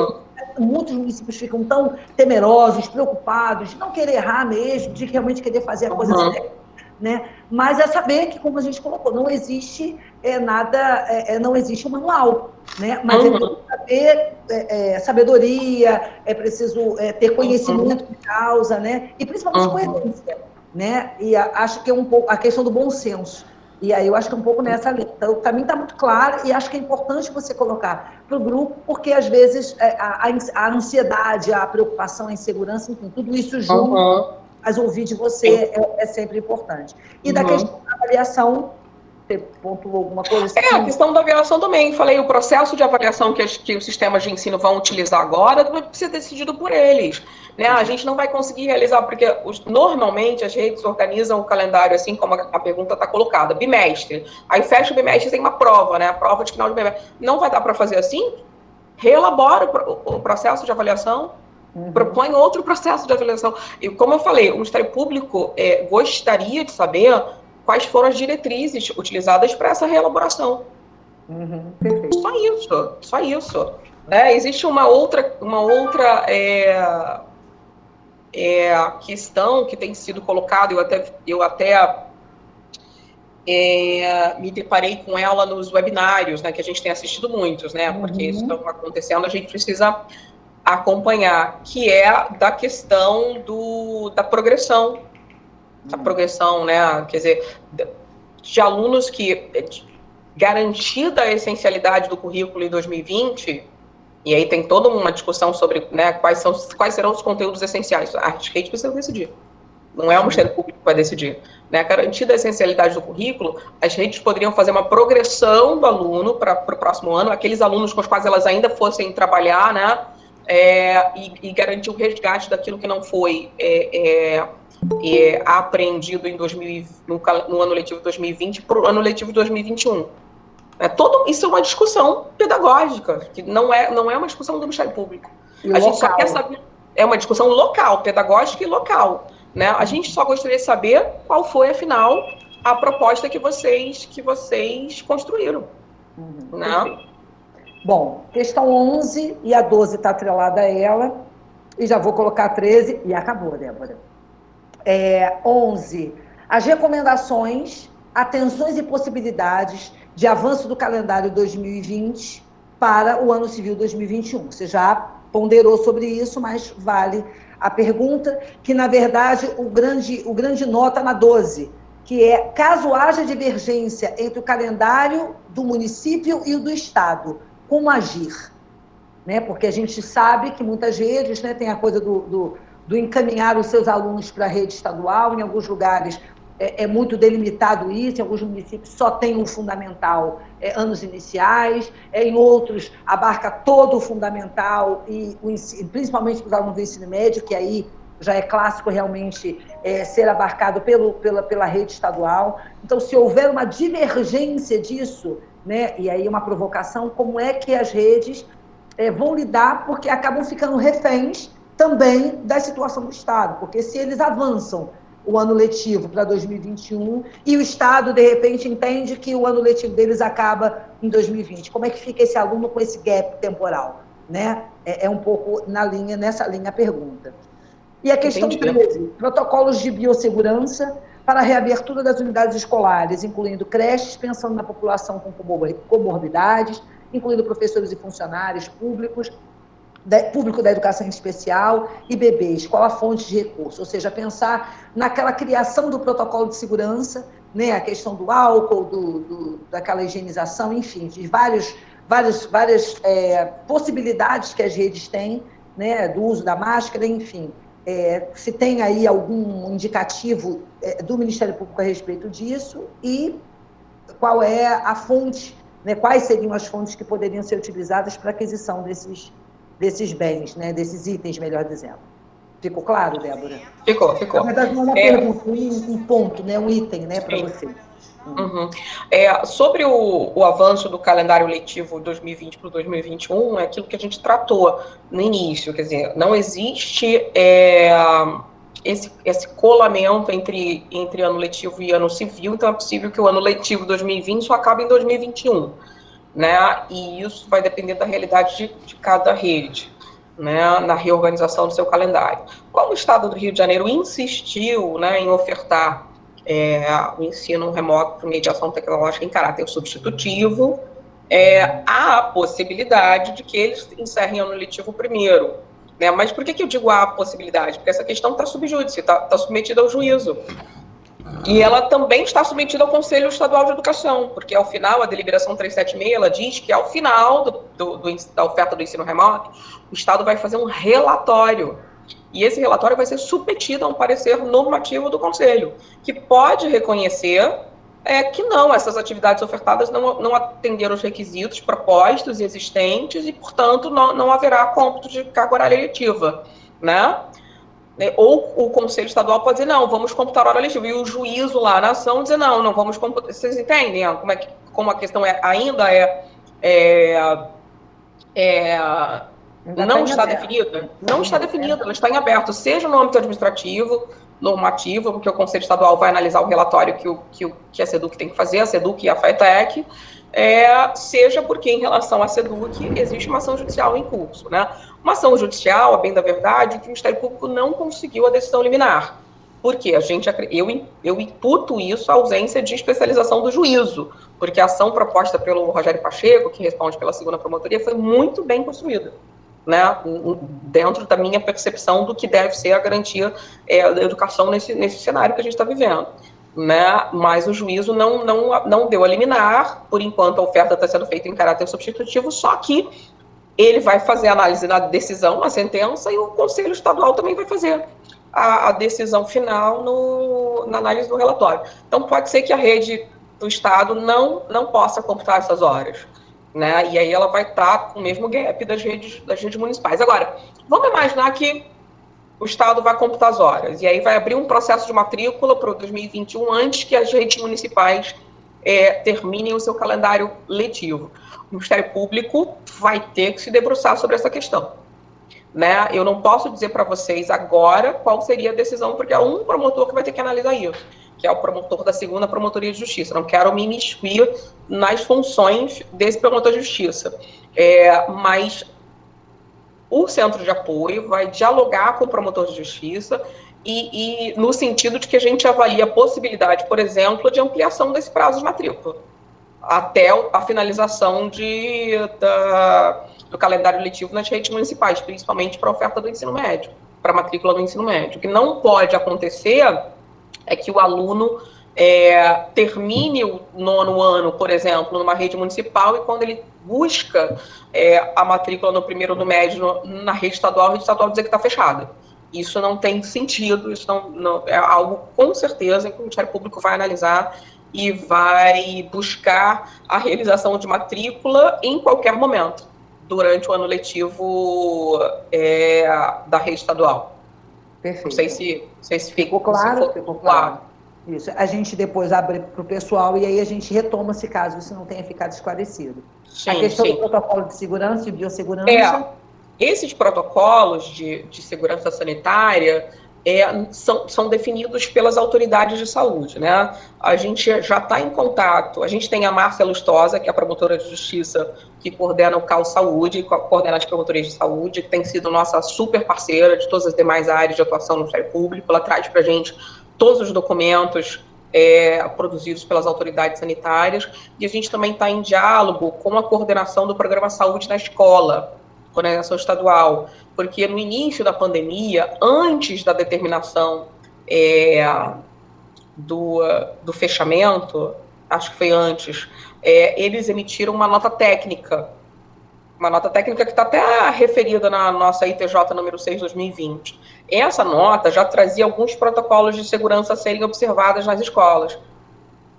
muitos municípios ficam tão temerosos, preocupados, de não querer errar mesmo, de realmente querer fazer a coisa certa. Né? Mas é saber que, como a gente colocou, não existe nada, não existe um manual, né? Mas é preciso saber sabedoria, é preciso ter conhecimento de causa, né? E principalmente coerência, né? E acho que é um pouco a questão do bom senso. E aí eu acho que é um pouco nessa linha. Então, para mim está muito claro e acho que é importante você colocar para o grupo, porque às vezes a ansiedade, a preocupação, a insegurança, enfim, tudo isso junto. Mas ouvir de você é sempre importante. E da questão da avaliação, você pontuou alguma coisa? A questão da avaliação também. Falei, o processo de avaliação que os sistemas de ensino vão utilizar agora vai ser decidido por eles. Né? A gente não vai conseguir realizar, porque normalmente as redes organizam o calendário, assim como a pergunta está colocada, bimestre. Aí fecha o bimestre, tem uma prova, né? A prova de final de bimestre. Não vai dar para fazer assim? Reelabora o processo de avaliação. Propõe outro processo de avaliação. E, como eu falei, o Ministério Público gostaria de saber quais foram as diretrizes utilizadas para essa reelaboração. Perfeito. Só isso. Existe uma outra questão que tem sido colocada, eu até me deparei com ela nos webinários, né, que a gente tem assistido muitos, né, porque isso está acontecendo, a gente precisa acompanhar, que é da questão da progressão. A progressão, né? Quer dizer, de alunos que, garantida a essencialidade do currículo em 2020, e aí tem toda uma discussão sobre, né, quais serão os conteúdos essenciais. A rede precisa decidir. Não é o Ministério Público que vai decidir. Né? Garantida a essencialidade do currículo, as redes poderiam fazer uma progressão do aluno para o próximo ano, aqueles alunos com os quais elas ainda fossem trabalhar, né? E garantir o resgate daquilo que não foi apreendido no ano letivo de 2020 para o ano letivo de 2021. Isso é uma discussão pedagógica, que não é uma discussão do Ministério Público. A gente só quer saber, é uma discussão local, pedagógica e local. Né? A gente só gostaria de saber qual foi, afinal, a proposta que vocês construíram. Né? Bom, questão 11, e a 12 está atrelada a ela, e já vou colocar a 13, e acabou, Débora. 11, as recomendações, atenções e possibilidades de avanço do calendário 2020 para o ano civil 2021. Você já ponderou sobre isso, mas vale a pergunta, que, na verdade, o grande nó está na 12, que é, caso haja divergência entre o calendário do município e o do Estado, como agir? Né? Porque a gente sabe que muitas redes, né, tem a coisa do encaminhar os seus alunos para a rede estadual, em alguns lugares é muito delimitado isso, em alguns municípios só tem um fundamental anos iniciais, em outros abarca todo o fundamental, e principalmente para os alunos do ensino médio, que aí já é clássico realmente ser abarcado pela rede estadual. Então, se houver uma divergência disso, né, e aí uma provocação, como é que as redes vão lidar, porque acabam ficando reféns também da situação do Estado, porque se eles avançam o ano letivo para 2021 e o Estado, de repente, entende que o ano letivo deles acaba em 2020. Como é que fica esse aluno com esse gap temporal? Né? É um pouco nessa linha a pergunta. E a questão 13, protocolos de biossegurança para a reabertura das unidades escolares, incluindo creches, pensando na população com comorbidades, incluindo professores e funcionários público da educação especial e bebês, qual a fonte de recurso, ou seja, pensar naquela criação do protocolo de segurança, né, a questão do álcool, daquela higienização, enfim, de várias possibilidades que as redes têm, né, do uso da máscara, enfim. Se tem aí algum indicativo do Ministério Público a respeito disso e qual é a fonte, né, quais seriam as fontes que poderiam ser utilizadas para a aquisição desses bens, né, desses itens, melhor dizendo. Ficou claro, Débora? Ficou. Na verdade, não é uma pergunta, um ponto, né, um item, né, para você. Uhum. Sobre o avanço do calendário letivo 2020 para 2021, é aquilo que a gente tratou no início, quer dizer, não existe esse colamento entre ano letivo e ano civil, então é possível que o ano letivo 2020 só acabe em 2021, né? E isso vai depender da realidade de cada rede, né, na reorganização do seu calendário. Como o Estado do Rio de Janeiro insistiu, né, em ofertar o ensino remoto por mediação tecnológica em caráter substitutivo, há a possibilidade de que eles encerrem ano letivo primeiro. Né? Mas por que eu digo há a possibilidade? Porque essa questão está sub júdice, está submetida ao juízo. E ela também está submetida ao Conselho Estadual de Educação, porque ao final, a deliberação 376, ela diz que ao final da oferta do ensino remoto, o Estado vai fazer um relatório. E esse relatório vai ser submetido a um parecer normativo do Conselho, que pode reconhecer que não, essas atividades ofertadas não atenderam os requisitos propostos e existentes e, portanto, não haverá cômputo de carga horária letiva, né? Ou o Conselho Estadual pode dizer, não, vamos computar hora letiva, e o juízo lá na ação dizer, não vamos computar. Vocês entendem como a questão ainda não está definida? Não está definida, ela está em aberto, seja no âmbito administrativo, normativo, porque o Conselho Estadual vai analisar o relatório que a SEDUC tem que fazer, a SEDUC e a FATEC, seja porque em relação à SEDUC existe uma ação judicial em curso, né? Uma ação judicial, a bem da verdade, que o Ministério Público não conseguiu a decisão liminar. Por quê? Eu imputo isso à ausência de especialização do juízo, porque a ação proposta pelo Rogério Pacheco, que responde pela 2ª Promotoria, foi muito bem construída, né, dentro da minha percepção do que deve ser a garantia da educação nesse cenário que a gente está vivendo. Né, mas o juízo não deu a liminar, por enquanto a oferta está sendo feita em caráter substitutivo, só que ele vai fazer a análise na decisão, na sentença, e o Conselho Estadual também vai fazer a decisão final na análise do relatório. Então pode ser que a rede do Estado não possa computar essas horas. Né? E aí ela vai estar com o mesmo gap das redes municipais. Agora, vamos imaginar que o Estado vai computar as horas, e aí vai abrir um processo de matrícula para o 2021 antes que as redes municipais terminem o seu calendário letivo. O Ministério Público vai ter que se debruçar sobre essa questão. Né? Eu não posso dizer para vocês agora qual seria a decisão, porque é um promotor que vai ter que analisar isso, que é o promotor da 2ª Promotoria de Justiça. Não quero me imiscuir nas funções desse promotor de justiça. Mas o centro de apoio vai dialogar com o promotor de justiça e no sentido de que a gente avalia a possibilidade, por exemplo, de ampliação desse prazo de matrícula até a finalização do calendário letivo nas redes municipais, principalmente para a oferta do ensino médio, para a matrícula do ensino médio. O que não pode acontecer é que o aluno termine o 9º ano, por exemplo, numa rede municipal, e quando ele busca a matrícula no 1º do médio na rede estadual, a rede estadual dizer que está fechada. Isso não tem sentido, isso não é algo, com certeza, que o Ministério Público vai analisar e vai buscar a realização de matrícula em qualquer momento, durante o ano letivo da rede estadual. Perfeito. Não sei se ficou claro. Ficou claro. Isso. A gente depois abre para o pessoal e aí a gente retoma se caso isso não tenha ficado esclarecido. Sim, a questão do protocolo de segurança e biossegurança. Esses protocolos de segurança sanitária, são definidos pelas autoridades de saúde, né? A gente já está em contato, a gente tem a Márcia Lustosa, que é a promotora de justiça que coordena o CAU Saúde, coordena as promotorias de saúde, que tem sido nossa super parceira de todas as demais áreas de atuação no Ministério Público. Ela traz para a gente todos os documentos produzidos pelas autoridades sanitárias, e a gente também está em diálogo com a coordenação do Programa Saúde na Escola, coordenação estadual, porque no início da pandemia, antes da determinação do fechamento, acho que foi antes, eles emitiram uma nota técnica que está até referida na nossa ITJ número 6 de 2020. Essa nota já trazia alguns protocolos de segurança a serem observados nas escolas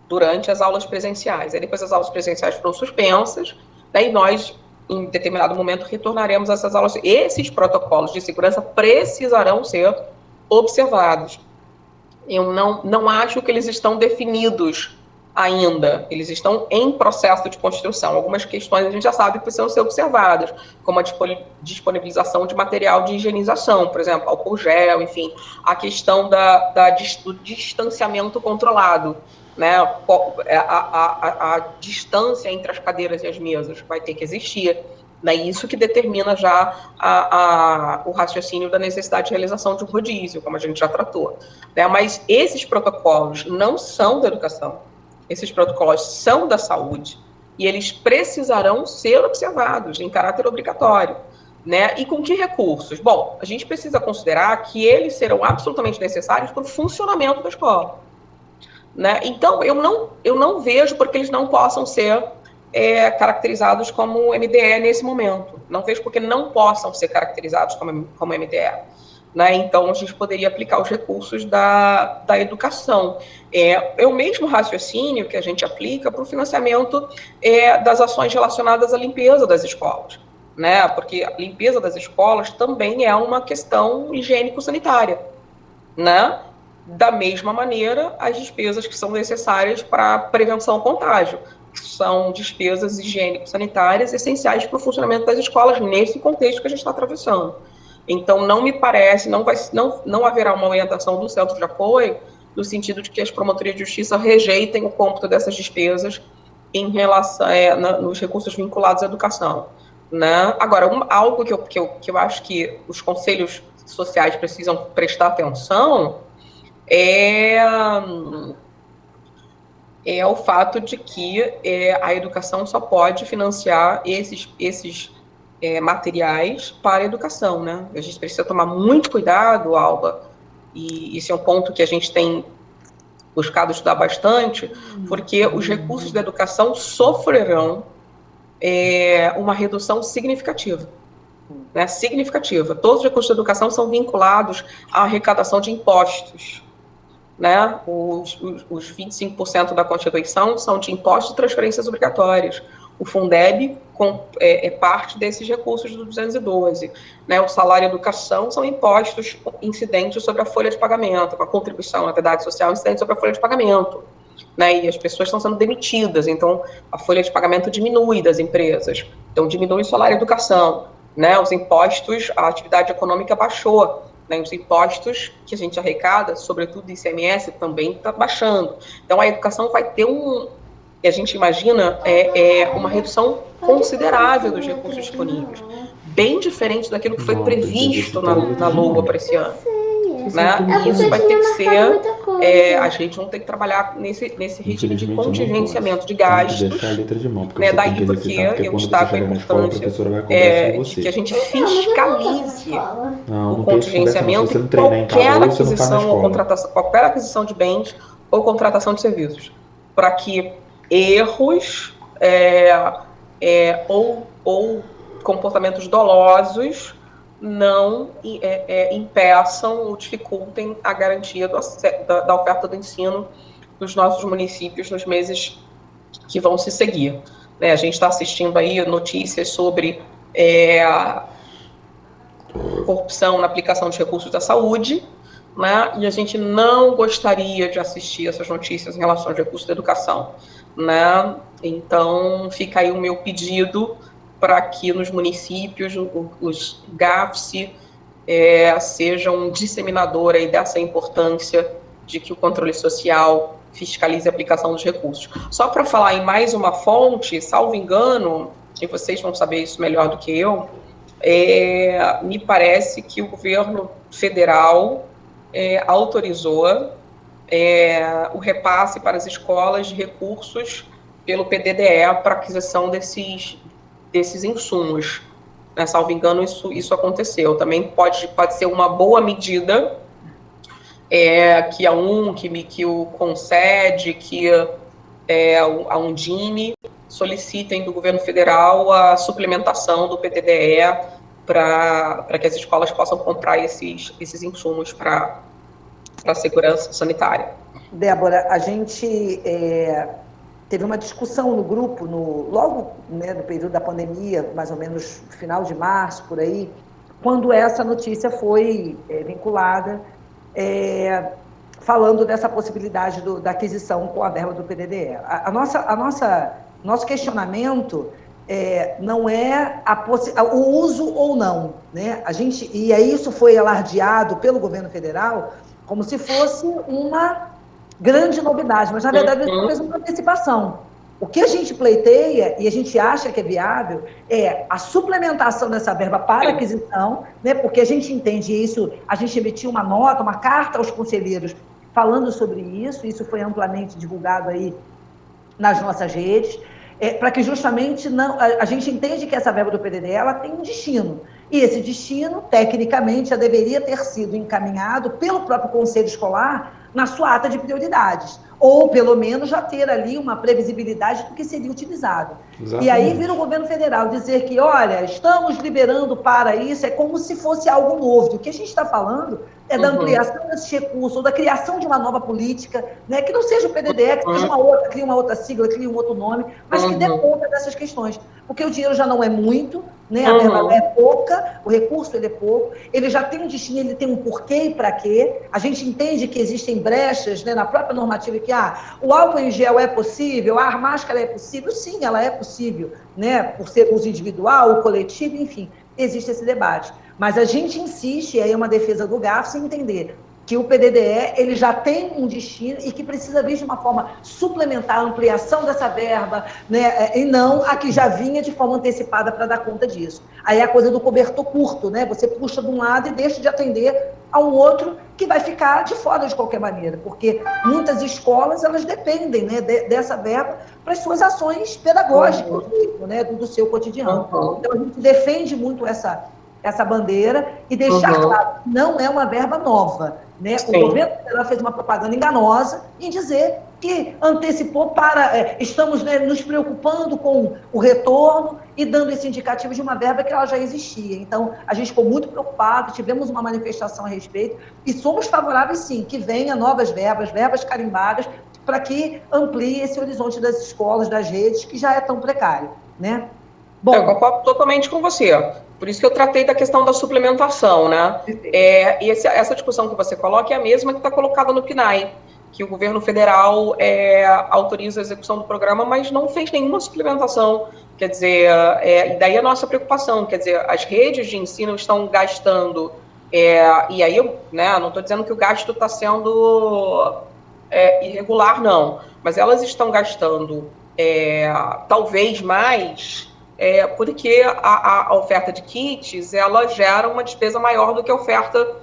durante as aulas presenciais. Aí depois as aulas presenciais foram suspensas, e nós, em determinado momento, retornaremos a essas aulas. Esses protocolos de segurança precisarão ser observados. Eu não acho que eles estão definidos ainda, eles estão em processo de construção. Algumas questões a gente já sabe que precisam ser observadas, como a disponibilização de material de higienização, por exemplo, álcool gel, enfim, a questão do distanciamento controlado, né? A distância entre as cadeiras e as mesas vai ter que existir, né? Isso que determina já o raciocínio da necessidade de realização de um rodízio, como a gente já tratou, né? Mas esses protocolos não são da educação. Esses protocolos são da saúde e eles precisarão ser observados em caráter obrigatório, né? E com que recursos? Bom, a gente precisa considerar que eles serão absolutamente necessários para o funcionamento da escola, né? Então, eu não vejo porque eles não possam ser caracterizados como MDE nesse momento. Não vejo porque não possam ser caracterizados como MDE. Né? Então, a gente poderia aplicar os recursos da educação. É o mesmo raciocínio que a gente aplica para o financiamento das ações relacionadas à limpeza das escolas, né? Porque a limpeza das escolas também é uma questão higiênico-sanitária, né? Da mesma maneira, as despesas que são necessárias para a prevenção ao contágio, que são despesas higiênico-sanitárias essenciais para o funcionamento das escolas nesse contexto que a gente está atravessando. Então, não me parece, não haverá uma orientação do centro de apoio no sentido de que as promotorias de justiça rejeitem o cômputo dessas despesas em relação nos recursos vinculados à educação, né? Agora, algo que eu acho que os conselhos sociais precisam prestar atenção é o fato de que a educação só pode financiar esses materiais para a educação, né? A gente precisa tomar muito cuidado, Alba, e esse é um ponto que a gente tem buscado estudar bastante, porque os recursos da educação sofrerão uma redução significativa, né? Significativa. Todos os recursos da educação são vinculados à arrecadação de impostos, né? Os 25% da Constituição são de impostos e transferências obrigatórias. O Fundeb é parte desses recursos do 212. Né? O salário e a educação são impostos incidentes sobre a folha de pagamento, com a contribuição, a atividade social incidente sobre a folha de pagamento. Né? E as pessoas estão sendo demitidas, então a folha de pagamento diminui das empresas. Então diminui o salário e a educação. Né? Os impostos, a atividade econômica baixou. Né? Os impostos que a gente arrecada, sobretudo o ICMS, também está baixando. Então a educação vai ter que a gente imagina uma redução considerável dos recursos disponíveis, bem diferente daquilo que foi previsto na LOA para esse ano. Né? E isso vai ter que ser, a gente não tem que trabalhar nesse ritmo de contingenciamento de gastos, né? Daí porque eu destaco a importância de que a gente fiscalize o contingenciamento em qualquer aquisição ou contratação, qualquer aquisição de bens ou contratação de serviços, para que erros ou comportamentos dolosos não impeçam ou dificultem a garantia da oferta do ensino dos nossos municípios nos meses que vão se seguir. Né? A gente está assistindo aí notícias sobre corrupção na aplicação de recursos da saúde, né? E a gente não gostaria de assistir essas notícias em relação aos recursos da educação. Né? Então, fica aí o meu pedido para que nos municípios os GAFSE seja um disseminador aí dessa importância de que o controle social fiscalize a aplicação dos recursos. Só para falar em mais uma fonte, salvo engano, e vocês vão saber isso melhor do que eu, me parece que o governo federal autorizou o repasse para as escolas de recursos pelo PDDE para aquisição desses insumos. Salvo engano, isso aconteceu. Também pode ser uma boa medida que o Concede, que a Undime solicitem do governo federal a suplementação do PDDE para que as escolas possam comprar esses insumos para a segurança sanitária. Débora, a gente teve uma discussão no grupo, logo no período da pandemia, mais ou menos no final de março, por aí, quando essa notícia foi vinculada, falando dessa possibilidade da aquisição com a verba do PDDE. Nosso questionamento não é o uso ou não, né? E aí isso foi alardeado pelo governo federal como se fosse uma grande novidade, mas na verdade isso fez uma antecipação. O que a gente pleiteia e a gente acha que é viável é a suplementação dessa verba para aquisição, né? Porque a gente entende isso, a gente emitiu uma nota, uma carta aos conselheiros falando sobre isso foi amplamente divulgado aí nas nossas redes, para que justamente a gente entende que essa verba do PDD ela tem um destino, e esse destino, tecnicamente, já deveria ter sido encaminhado pelo próprio Conselho Escolar na sua ata de prioridades, ou pelo menos já ter ali uma previsibilidade do que seria utilizado. Exatamente. E aí vira o governo federal dizer que, olha, estamos liberando para isso, é como se fosse algo novo. O que a gente está falando é da ampliação desses recursos, ou da criação de uma nova política, né, que não seja o PDDE, que seja crie uma outra sigla, crie um outro nome, mas que dê conta dessas questões. Porque o dinheiro já não é muito, né, a verba é pouca, o recurso ele é pouco, ele já tem um destino, ele tem um porquê e para quê. A gente entende que existem brechas, né, na própria normativa que o álcool em gel é possível, a máscara é possível, sim, ela é possível, né, por ser uso individual, ou coletivo, enfim, existe esse debate. Mas a gente insiste, e aí é uma defesa do GAF, em entender que o PDDE ele já tem um destino e que precisa vir de uma forma suplementar a ampliação dessa verba, né, e não a que já vinha de forma antecipada para dar conta disso. Aí é a coisa do cobertor curto, né? Você puxa de um lado e deixa de atender a um outro que vai ficar de fora de qualquer maneira, porque muitas escolas elas dependem, né, dessa verba para as suas ações pedagógicas, né, do seu cotidiano. Então a gente defende muito essa bandeira e deixar claro que não é uma verba nova, né? O governo federal fez uma propaganda enganosa em dizer que antecipou para... estamos, né, nos preocupando com o retorno e dando esse indicativo de uma verba que ela já existia. Então, a gente ficou muito preocupado, tivemos uma manifestação a respeito e somos favoráveis, sim, que venha novas verbas carimbadas, para que amplie esse horizonte das escolas, das redes, que já é tão precário, né? Bom, eu concordo totalmente com você. Por isso que eu tratei da questão da suplementação, né? E essa discussão que você coloca é a mesma que está colocada no PNAE, que o governo federal autoriza a execução do programa, mas não fez nenhuma suplementação. Quer dizer, e daí a nossa preocupação, quer dizer, as redes de ensino estão gastando, e aí eu, né, não estou dizendo que o gasto está sendo irregular, não, mas elas estão gastando talvez mais... porque a oferta de kits, ela gera uma despesa maior do que a oferta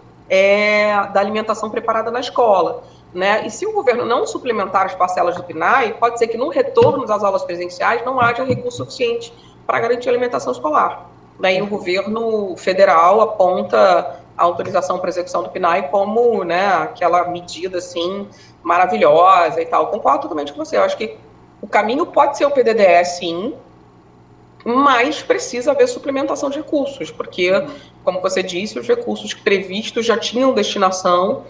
da alimentação preparada na escola, né? E se o governo não suplementar as parcelas do PNAE, pode ser que no retorno das aulas presenciais não haja recurso suficiente para garantir a alimentação escolar. Daí o governo federal aponta a autorização para execução do PNAE como, né, aquela medida, assim, maravilhosa e tal. Concordo totalmente com você. Eu acho que o caminho pode ser o PDDE, sim, mas precisa haver suplementação de recursos, porque, como você disse, os recursos previstos já tinham destinação,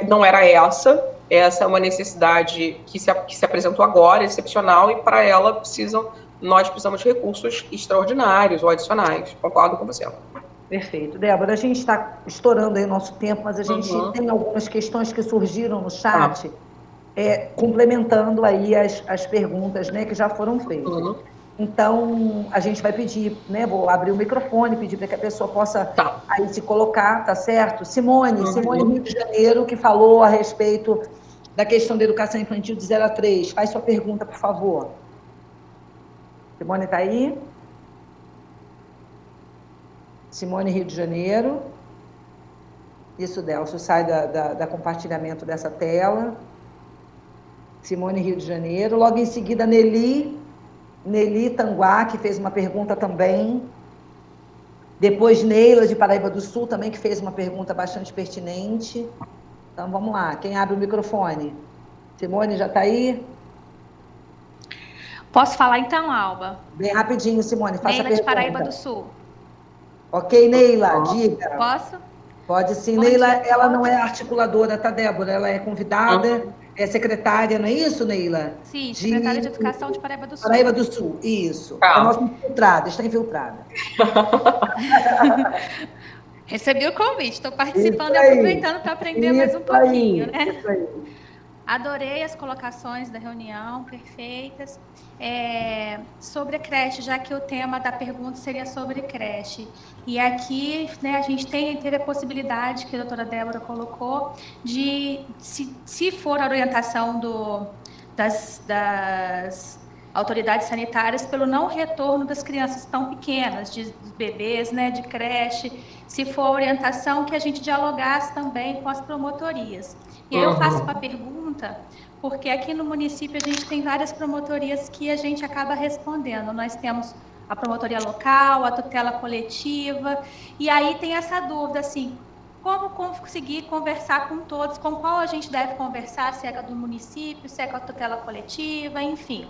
não era essa é uma necessidade que se apresentou agora, excepcional, e para ela nós precisamos de recursos extraordinários ou adicionais. Concordo com você. Perfeito. Débora, a gente está estourando aí o nosso tempo, mas a gente tem algumas questões que surgiram no chat, complementando aí as perguntas, né, que já foram feitas. Então, a gente vai pedir, né? Vou abrir o microfone, pedir para que a pessoa possa aí se colocar, tá certo? Simone, Rio de Janeiro, que falou a respeito da questão da educação infantil de 0 a 3. Faz sua pergunta, por favor. Simone está aí? Simone, Rio de Janeiro. Isso, Delcio, sai da compartilhamento dessa tela. Simone, Rio de Janeiro. Logo em seguida, Nelly Tanguá, que fez uma pergunta também. Depois, Neila, de Paraíba do Sul, também, que fez uma pergunta bastante pertinente. Então, vamos lá. Quem abre o microfone? Simone, já está aí? Posso falar então, Alba? Bem rapidinho, Simone, faça Neila a pergunta. de Paraíba do Sul. Ok, Neila, diga. Posso? Pode sim. Bom Neila, dia, ela não é articuladora, tá, Débora? Ela é convidada, é secretária, não é isso, Neila? Sim, secretária de Educação de Paraíba do Sul. Paraíba do Sul, isso. É nossa infiltrada, está infiltrada. Recebi o convite, estou participando e aproveitando para aprender mais um pouquinho, né? Isso aí. Adorei as colocações da reunião, perfeitas. Sobre a creche, já que o tema da pergunta seria sobre creche. E aqui, né, a gente teve a possibilidade, que a doutora Débora colocou, de, se for a orientação das autoridades sanitárias, pelo não retorno das crianças tão pequenas, dos bebês, né, de creche, se for a orientação, que a gente dialogasse também com as promotorias. E aí eu faço uma pergunta, porque aqui no município a gente tem várias promotorias que a gente acaba respondendo. Nós temos a promotoria local, a tutela coletiva, e aí tem essa dúvida, assim, como conseguir conversar com todos, com qual a gente deve conversar, se é com a do município, se é com a tutela coletiva, enfim.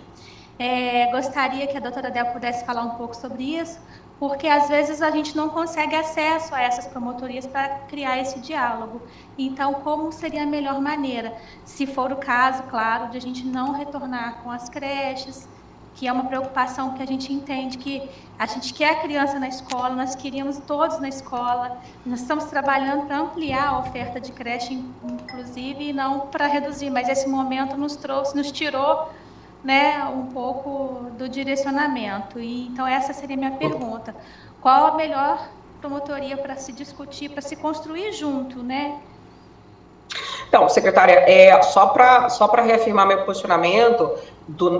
Gostaria que a doutora Débora pudesse falar um pouco sobre isso, porque às vezes a gente não consegue acesso a essas promotorias para criar esse diálogo. Então, como seria a melhor maneira? Se for o caso, claro, de a gente não retornar com as creches, que é uma preocupação que a gente entende, que a gente quer a criança na escola, nós queríamos todos na escola, nós estamos trabalhando para ampliar a oferta de creche, inclusive, e não para reduzir, mas esse momento nos tirou, né, um pouco do direcionamento. E então essa seria a minha pergunta: qual a melhor promotoria para se discutir, para se construir junto, né? Então, secretária, só para reafirmar meu posicionamento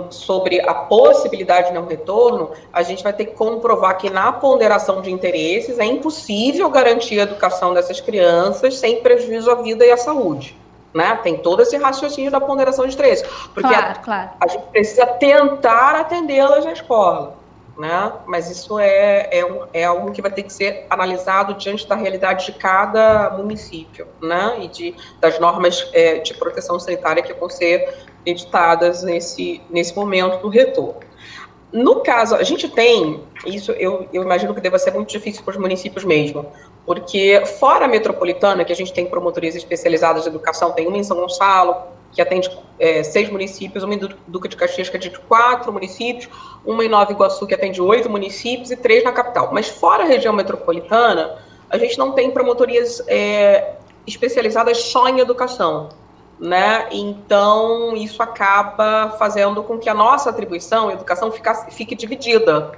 sobre a possibilidade de não retorno, a gente vai ter que comprovar que na ponderação de interesses é impossível garantir a educação dessas crianças sem prejuízo à vida e à saúde. Né? Tem todo esse raciocínio da ponderação de interesses, porque claro. A gente precisa tentar atendê-las na escola, né? Mas isso é algo que vai ter que ser analisado diante da realidade de cada município, né? E das normas de proteção sanitária que vão ser editadas nesse momento do retorno. No caso, a gente tem, isso eu imagino que deva ser muito difícil para os municípios mesmo, porque fora a metropolitana, que a gente tem promotorias especializadas de educação, tem uma em São Gonçalo, que atende 6 municípios, uma em Duque de Caxias, que atende 4 municípios, uma em Nova Iguaçu, que atende 8 municípios, e 3 na capital. Mas fora a região metropolitana, a gente não tem promotorias especializadas só em educação, né? Então, isso acaba fazendo com que a nossa atribuição em educação fique dividida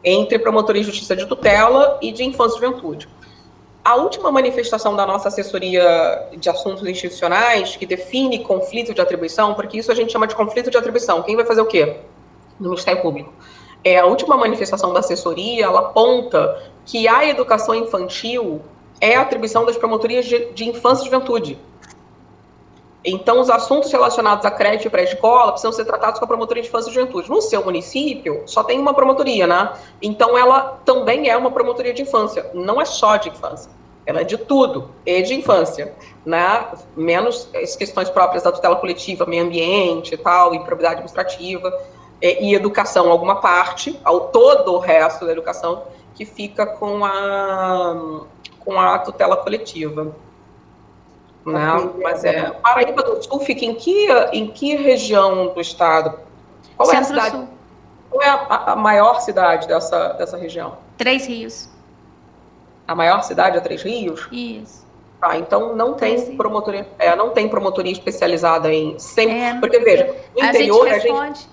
entre promotoria de justiça de tutela e de infância e juventude. A última manifestação da nossa assessoria de assuntos institucionais, que define conflito de atribuição, porque isso a gente chama de conflito de atribuição. Quem vai fazer o quê? No Ministério Público. A última manifestação da assessoria, ela aponta que a educação infantil é a atribuição das promotorias de infância e juventude. Então, os assuntos relacionados à creche e pré-escola precisam ser tratados com a promotoria de infância e juventude. No seu município, só tem uma promotoria, né? Então, ela também é uma promotoria de infância. Não é só de infância. Ela é de tudo, e de infância, né? Menos as questões próprias da tutela coletiva, meio ambiente e tal, e propriedade administrativa, e educação, alguma parte, todo o resto da educação, que fica com a tutela coletiva. Não, mas Paraíba do Sul fica em que região do estado? Qual é a cidade? Qual é a maior cidade dessa região? 3 Rios. A maior cidade é 3 Rios? Isso. Então não tem promotoria, não tem promotoria especializada em sempre, porque veja, no interior a gente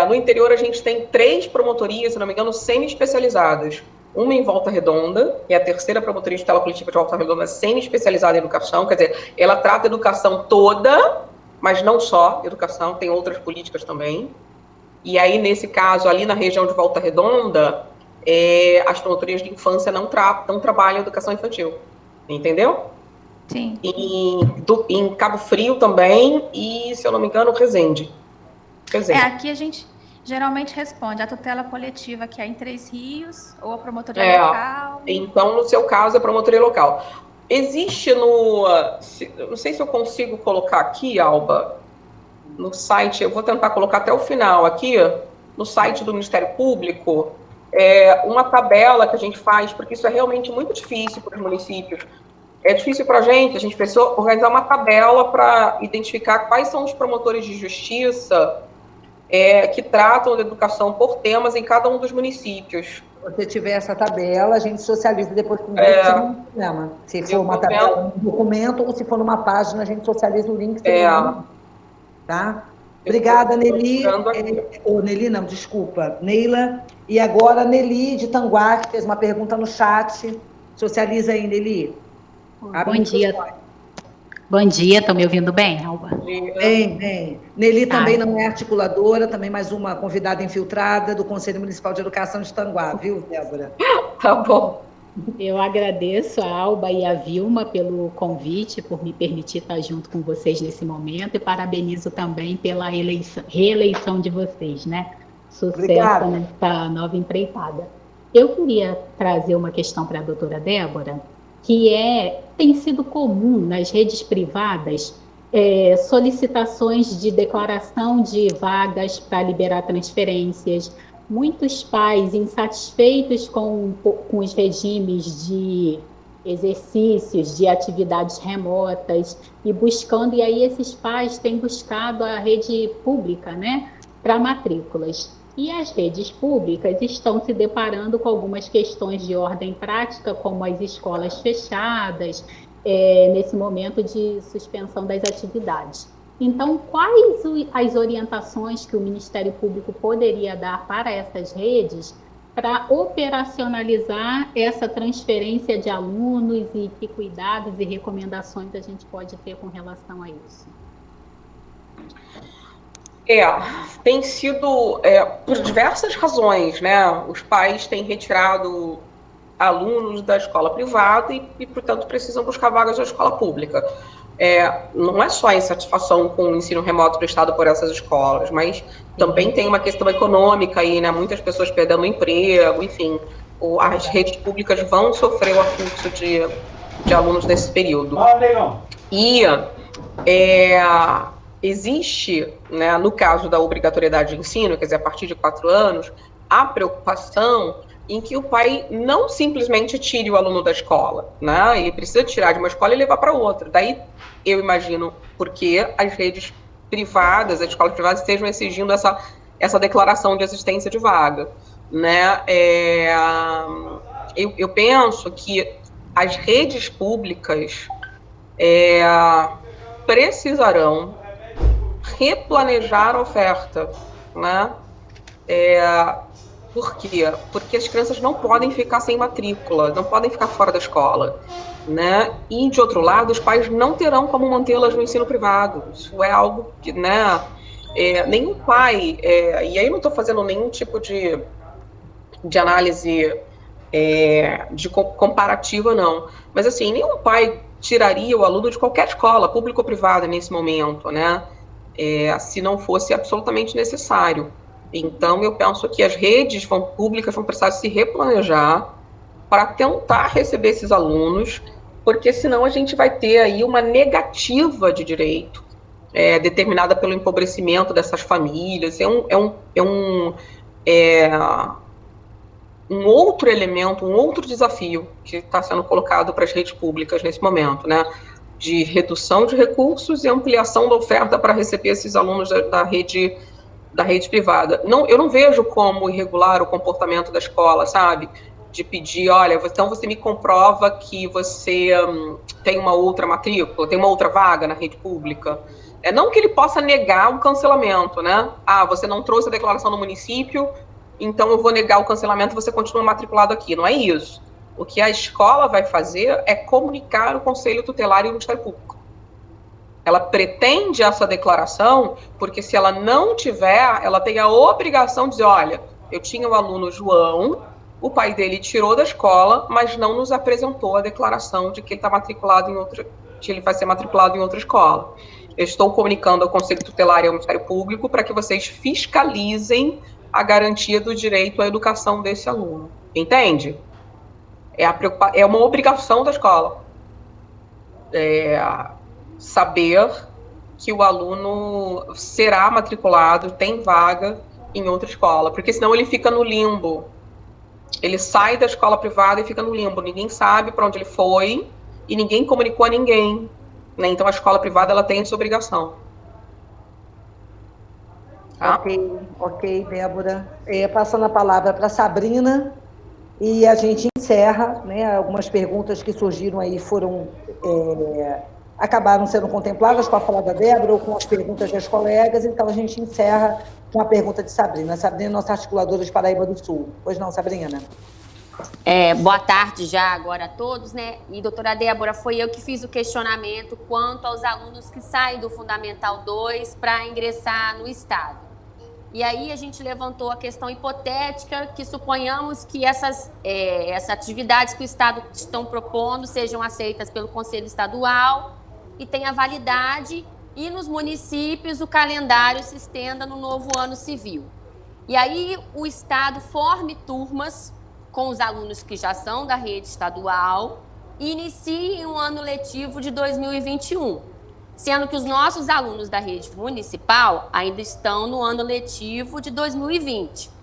No interior a gente tem 3 promotorias, se não me engano, semi-especializadas. Uma em Volta Redonda, que é a terceira promotoria de tutela coletiva de Volta Redonda, semi-especializada em educação, quer dizer, ela trata a educação toda, mas não só educação, tem outras políticas também. E aí, nesse caso, ali na região de Volta Redonda, as promotorias de infância não trabalham educação infantil, entendeu? Sim. Em Cabo Frio também, e, se eu não me engano, Resende. Aqui a gente geralmente responde a tutela coletiva, que é em Três Rios, ou a promotoria local. Então, no seu caso, é a promotoria local. Existe não sei se eu consigo colocar aqui, Alba, no site, eu vou tentar colocar até o final aqui, no site do Ministério Público, uma tabela que a gente faz, porque isso é realmente muito difícil para os municípios. É difícil para a gente precisou organizar uma tabela para identificar quais são os promotores de justiça que tratam da educação por temas em cada um dos municípios. Se você tiver essa tabela, a gente socializa depois com o link, sem nenhum problema. Se for uma tabela, um documento, ou se for numa página, a gente socializa o link. Tá? Obrigada, Nelly. Nelly não, desculpa. Neila. E agora, Nelly de Tanguá, que fez uma pergunta no chat. Socializa aí, Nelly. Bom dia. Bom dia, estão me ouvindo bem, Alba? Bem. Nelly também não é articuladora, também mais uma convidada infiltrada do Conselho Municipal de Educação de Tanguá, viu, Débora? Tá bom. Eu agradeço a Alba e a Vilma pelo convite, por me permitir estar junto com vocês nesse momento, e parabenizo também pela reeleição de vocês, né? Sucesso nessa nova empreitada. Eu queria trazer uma questão para a doutora Débora, que tem sido comum nas redes privadas solicitações de declaração de vagas para liberar transferências. Muitos pais insatisfeitos com os regimes de exercícios, de atividades remotas, e aí esses pais têm buscado a rede pública, né, para matrículas. E as redes públicas estão se deparando com algumas questões de ordem prática, como as escolas fechadas, nesse momento de suspensão das atividades. Então, quais as orientações que o Ministério Público poderia dar para essas redes para operacionalizar essa transferência de alunos, e que cuidados e recomendações a gente pode ter com relação a isso? Tem sido por diversas razões, né? Os pais têm retirado alunos da escola privada e, portanto, precisam buscar vagas na escola pública. Não é só a insatisfação com o ensino remoto prestado por essas escolas, mas também tem uma questão econômica aí, né? Muitas pessoas perdendo o emprego, enfim. As redes públicas vão sofrer o afluxo de alunos nesse período. E existe, né, no caso da obrigatoriedade de ensino, quer dizer, a partir de 4 anos, a preocupação em que o pai não simplesmente tire o aluno da escola, né? Ele precisa tirar de uma escola e levar para outra. Daí, eu imagino, porque as redes privadas, as escolas privadas estejam exigindo essa declaração de existência de vaga, né? Eu penso que as redes públicas precisarão replanejar a oferta, né? Por quê? Porque as crianças não podem ficar sem matrícula, não podem ficar fora da escola, né? E, de outro lado, os pais não terão como mantê-las no ensino privado. Isso é algo que, né? Nenhum pai, e aí eu não estou fazendo nenhum tipo de análise de comparativa, não. Mas, assim, nenhum pai tiraria o aluno de qualquer escola, pública ou privada, nesse momento, né? Se não fosse absolutamente necessário. Então, eu penso que as redes públicas vão precisar se replanejar para tentar receber esses alunos, porque senão a gente vai ter aí uma negativa de direito determinada pelo empobrecimento dessas famílias. Um outro elemento, um outro desafio que está sendo colocado para as redes públicas nesse momento, né? De redução de recursos e ampliação da oferta para receber esses alunos da rede privada. Eu não vejo como irregular o comportamento da escola, sabe? De pedir, olha, então você me comprova que você tem uma outra matrícula, tem uma outra vaga na rede pública. Não que ele possa negar o cancelamento, né? Ah, você não trouxe a declaração do município, então eu vou negar o cancelamento e você continua matriculado aqui. Não é isso. O que a escola vai fazer é comunicar o Conselho Tutelar e o Ministério Público. Ela pretende essa declaração, porque se ela não tiver, ela tem a obrigação de dizer, olha, eu tinha o aluno João, o pai dele tirou da escola, mas não nos apresentou a declaração de que ele está matriculado em outra, que ele vai ser matriculado em outra escola. Eu estou comunicando ao Conselho Tutelar e ao Ministério Público para que vocês fiscalizem a garantia do direito à educação desse aluno. Entende? É uma obrigação da escola. Saber que o aluno será matriculado, tem vaga em outra escola, porque senão ele fica no limbo. Ele sai da escola privada e fica no limbo. Ninguém sabe para onde ele foi e ninguém comunicou a ninguém. Né? Então, a escola privada ela tem essa obrigação. Tá? Ok, Débora. Passando a palavra para a Sabrina, e a gente encerra, né? Algumas perguntas que surgiram aí acabaram sendo contempladas com a fala da Débora ou com as perguntas das colegas, então a gente encerra com a pergunta de Sabrina. Sabrina, nossa articuladora de Paraíba do Sul. Pois não, Sabrina? Boa tarde já agora a todos, né? E, doutora Débora, foi eu que fiz o questionamento quanto aos alunos que saem do Fundamental 2 para ingressar no Estado. E aí a gente levantou a questão hipotética que suponhamos que essas atividades que o Estado estão propondo sejam aceitas pelo Conselho Estadual e tenha validade, e nos municípios o calendário se estenda no novo ano civil. E aí o Estado forme turmas com os alunos que já são da rede estadual e inicie um ano letivo de 2021, sendo que os nossos alunos da rede municipal ainda estão no ano letivo de 2020.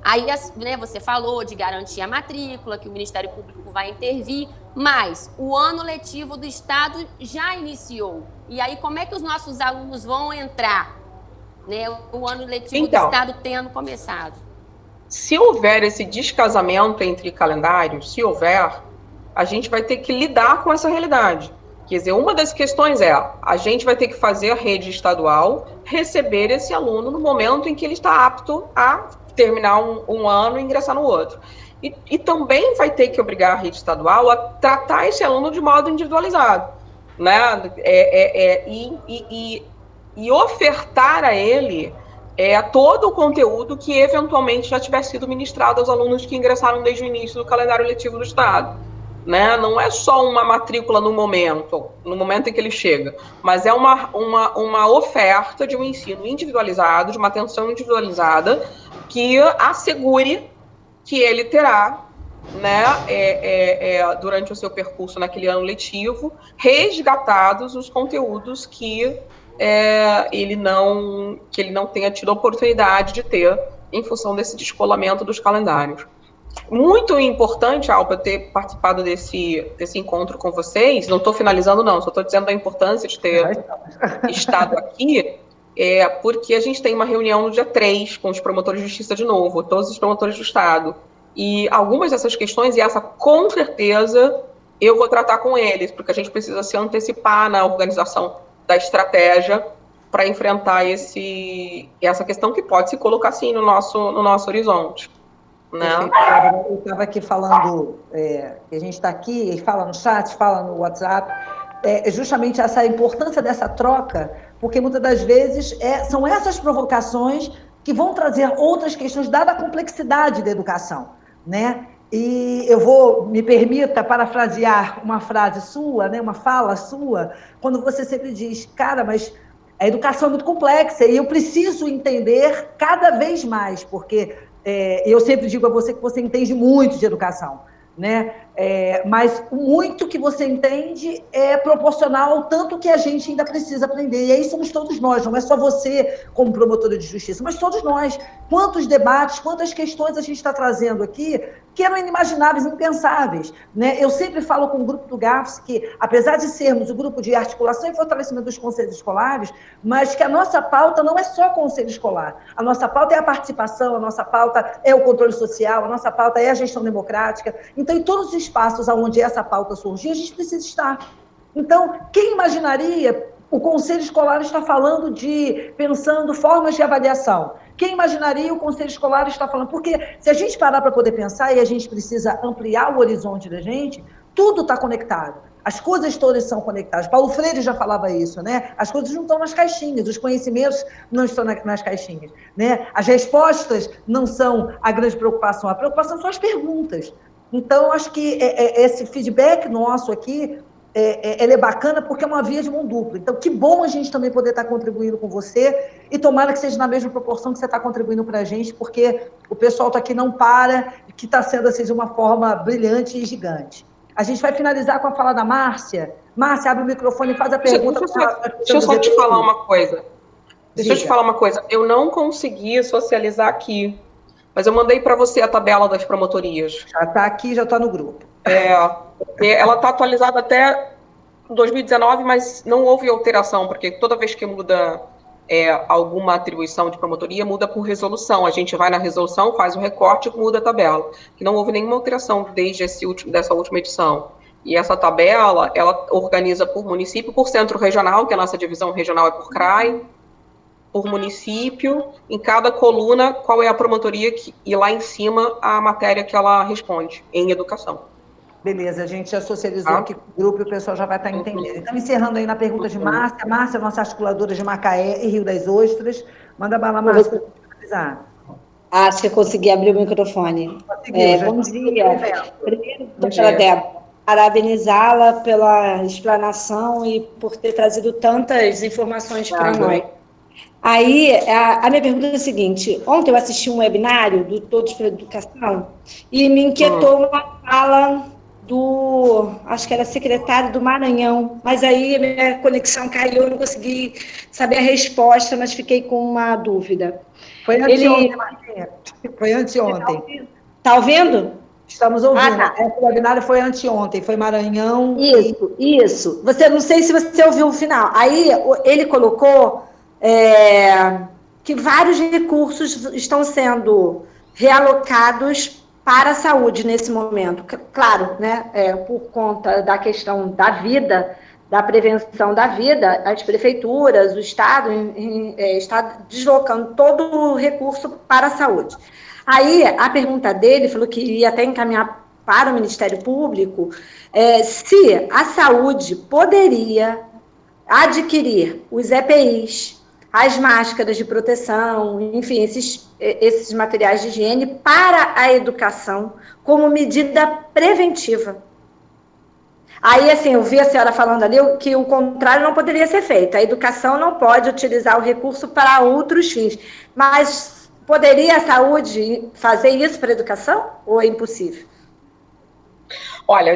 Aí, né, você falou de garantir a matrícula, que o Ministério Público vai intervir, mas o ano letivo do Estado já iniciou. E aí, como é que os nossos alunos vão entrar, né, o ano letivo do Estado tendo começado? Se houver esse descasamento entre calendários, se houver, a gente vai ter que lidar com essa realidade. Quer dizer, uma das questões a gente vai ter que fazer a rede estadual receber esse aluno no momento em que ele está apto a terminar um ano e ingressar no outro. E também vai ter que obrigar a rede estadual a tratar esse aluno de modo individualizado, né? E ofertar a ele todo o conteúdo que eventualmente já tivesse sido ministrado aos alunos que ingressaram desde o início do calendário letivo do Estado. Né? Não é só uma matrícula no momento em que ele chega, mas é uma oferta de um ensino individualizado, de uma atenção individualizada, que assegure que ele terá, né, durante o seu percurso naquele ano letivo, resgatados os conteúdos que ele não tenha tido a oportunidade de ter em função desse descolamento dos calendários. Muito importante, Alba, ter participado desse encontro com vocês. Não estou finalizando, não, só estou dizendo a importância de ter estado aqui, porque a gente tem uma reunião no dia 3 com os promotores de justiça de novo, todos os promotores do Estado. E algumas dessas questões, e essa com certeza eu vou tratar com eles, porque a gente precisa se antecipar na organização da estratégia para enfrentar essa questão que pode se colocar, sim, no nosso horizonte. Não. Eu estava aqui falando, que a gente está aqui, fala no chat, fala no WhatsApp, justamente essa importância dessa troca, porque muitas das vezes são essas provocações que vão trazer outras questões, dada a complexidade da educação, né? E me permita parafrasear uma frase sua, né, uma fala sua, quando você sempre diz, cara, mas a educação é muito complexa e eu preciso entender cada vez mais, porque eu sempre digo a você que você entende muito de educação, né? Mas o muito que você entende é proporcional ao tanto que a gente ainda precisa aprender. E aí somos todos nós, não é só você como promotora de justiça, mas todos nós. Quantos debates, quantas questões a gente está trazendo aqui que eram inimagináveis, impensáveis, né? Eu sempre falo com o grupo do GAFS que, apesar de sermos o grupo de articulação e fortalecimento dos conselhos escolares, mas que a nossa pauta não é só conselho escolar. A nossa pauta é a participação, a nossa pauta é o controle social, a nossa pauta é a gestão democrática. Então, em todos os espaços onde essa pauta surgiu, a gente precisa estar. Então, quem imaginaria O Conselho Escolar está falando pensando formas de avaliação. Quem imaginaria o Conselho Escolar está falando? Porque se a gente parar para poder pensar, e a gente precisa ampliar o horizonte da gente, tudo está conectado. As coisas todas são conectadas. Paulo Freire já falava isso, né? As coisas não estão nas caixinhas, os conhecimentos não estão nas caixinhas, né? As respostas não são a grande preocupação, a preocupação são as perguntas. Então, acho que esse feedback nosso aqui, ele é bacana porque é uma via de mão dupla. Então, que bom a gente também poder estar contribuindo com você e tomara que seja na mesma proporção que você está contribuindo para a gente, porque o pessoal está aqui não para, que está sendo assim, de uma forma brilhante e gigante. A gente vai finalizar com a fala da Márcia. Márcia, abre o microfone e faz a pergunta. Deixa eu só te falar uma coisa. Eu não consegui socializar aqui, mas eu mandei para você a tabela das promotorias. Já está aqui, já está no grupo. Ela está atualizada até 2019, mas não houve alteração, porque toda vez que muda alguma atribuição de promotoria, muda por resolução. A gente vai na resolução, faz o recorte e muda a tabela. Que não houve nenhuma alteração desde dessa última edição. E essa tabela, ela organiza por município, por centro regional, que a nossa divisão regional é por CRAI, por município, em cada coluna, qual é a promotoria e lá em cima a matéria que ela responde em educação. Beleza, a gente já socializou aqui com o grupo e o pessoal já vai estar entendendo. Então, encerrando aí na pergunta de Márcia. Márcia, nossa articuladora de Macaé e Rio das Ostras. Manda bala, Márcia, para finalizar. Acho que eu consegui abrir o microfone. Bom dia. Primeiro, doutora Débora, parabenizá-la pela explanação e por ter trazido tantas informações para nós. Aí, a minha pergunta é a seguinte: ontem eu assisti um webinário do Todos pela Educação e me inquietou uma fala acho que era secretário do Maranhão, mas aí a minha conexão caiu, eu não consegui saber a resposta, mas fiquei com uma dúvida. Foi anteontem, Martinha. Foi anteontem. Está ouvindo? Estamos ouvindo. O webinário foi anteontem, foi Maranhão. Isso. Não sei se você ouviu o final. Aí ele colocou que vários recursos estão sendo realocados para a saúde nesse momento. Claro, né, por conta da questão da vida, da prevenção da vida, as prefeituras, o Estado está deslocando todo o recurso para a saúde. Aí, a pergunta dele, falou que ia até encaminhar para o Ministério Público, se a saúde poderia adquirir os EPIs, as máscaras de proteção, enfim, esses materiais de higiene para a educação como medida preventiva. Aí, assim, eu vi a senhora falando ali que o contrário não poderia ser feito. A educação não pode utilizar o recurso para outros fins. Mas poderia a saúde fazer isso para a educação ou é impossível? Olha,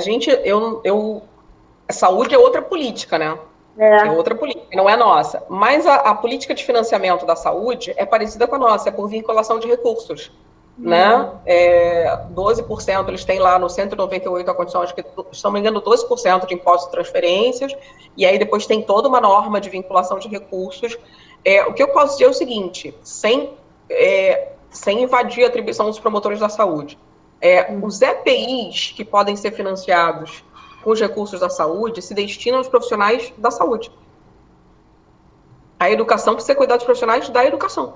a saúde é outra política, né? É outra política, não é nossa. Mas a política de financiamento da saúde é parecida com a nossa, é por vinculação de recursos. Né? 12% eles têm lá no 198 a condição, acho que, se não me engano, 12% de impostos e transferências, e aí depois tem toda uma norma de vinculação de recursos. O que eu posso dizer é o seguinte, sem invadir a atribuição dos promotores da saúde, os EPIs que podem ser financiados com os recursos da saúde se destinam aos profissionais da saúde. A educação precisa cuidar dos profissionais da educação.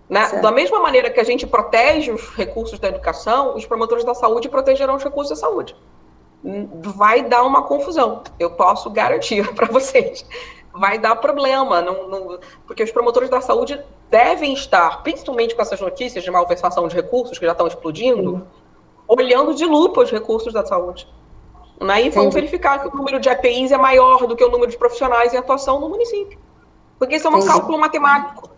Né? Da mesma maneira que a gente protege os recursos da educação, os promotores da saúde protegerão os recursos da saúde. Vai dar uma confusão, eu posso garantir para vocês. Vai dar problema, porque os promotores da saúde devem estar, principalmente com essas notícias de malversação de recursos que já estão explodindo, olhando de lupa os recursos da saúde. Né? E vão verificar que o número de EPIs é maior do que o número de profissionais em atuação no município. Porque isso é um cálculo matemático.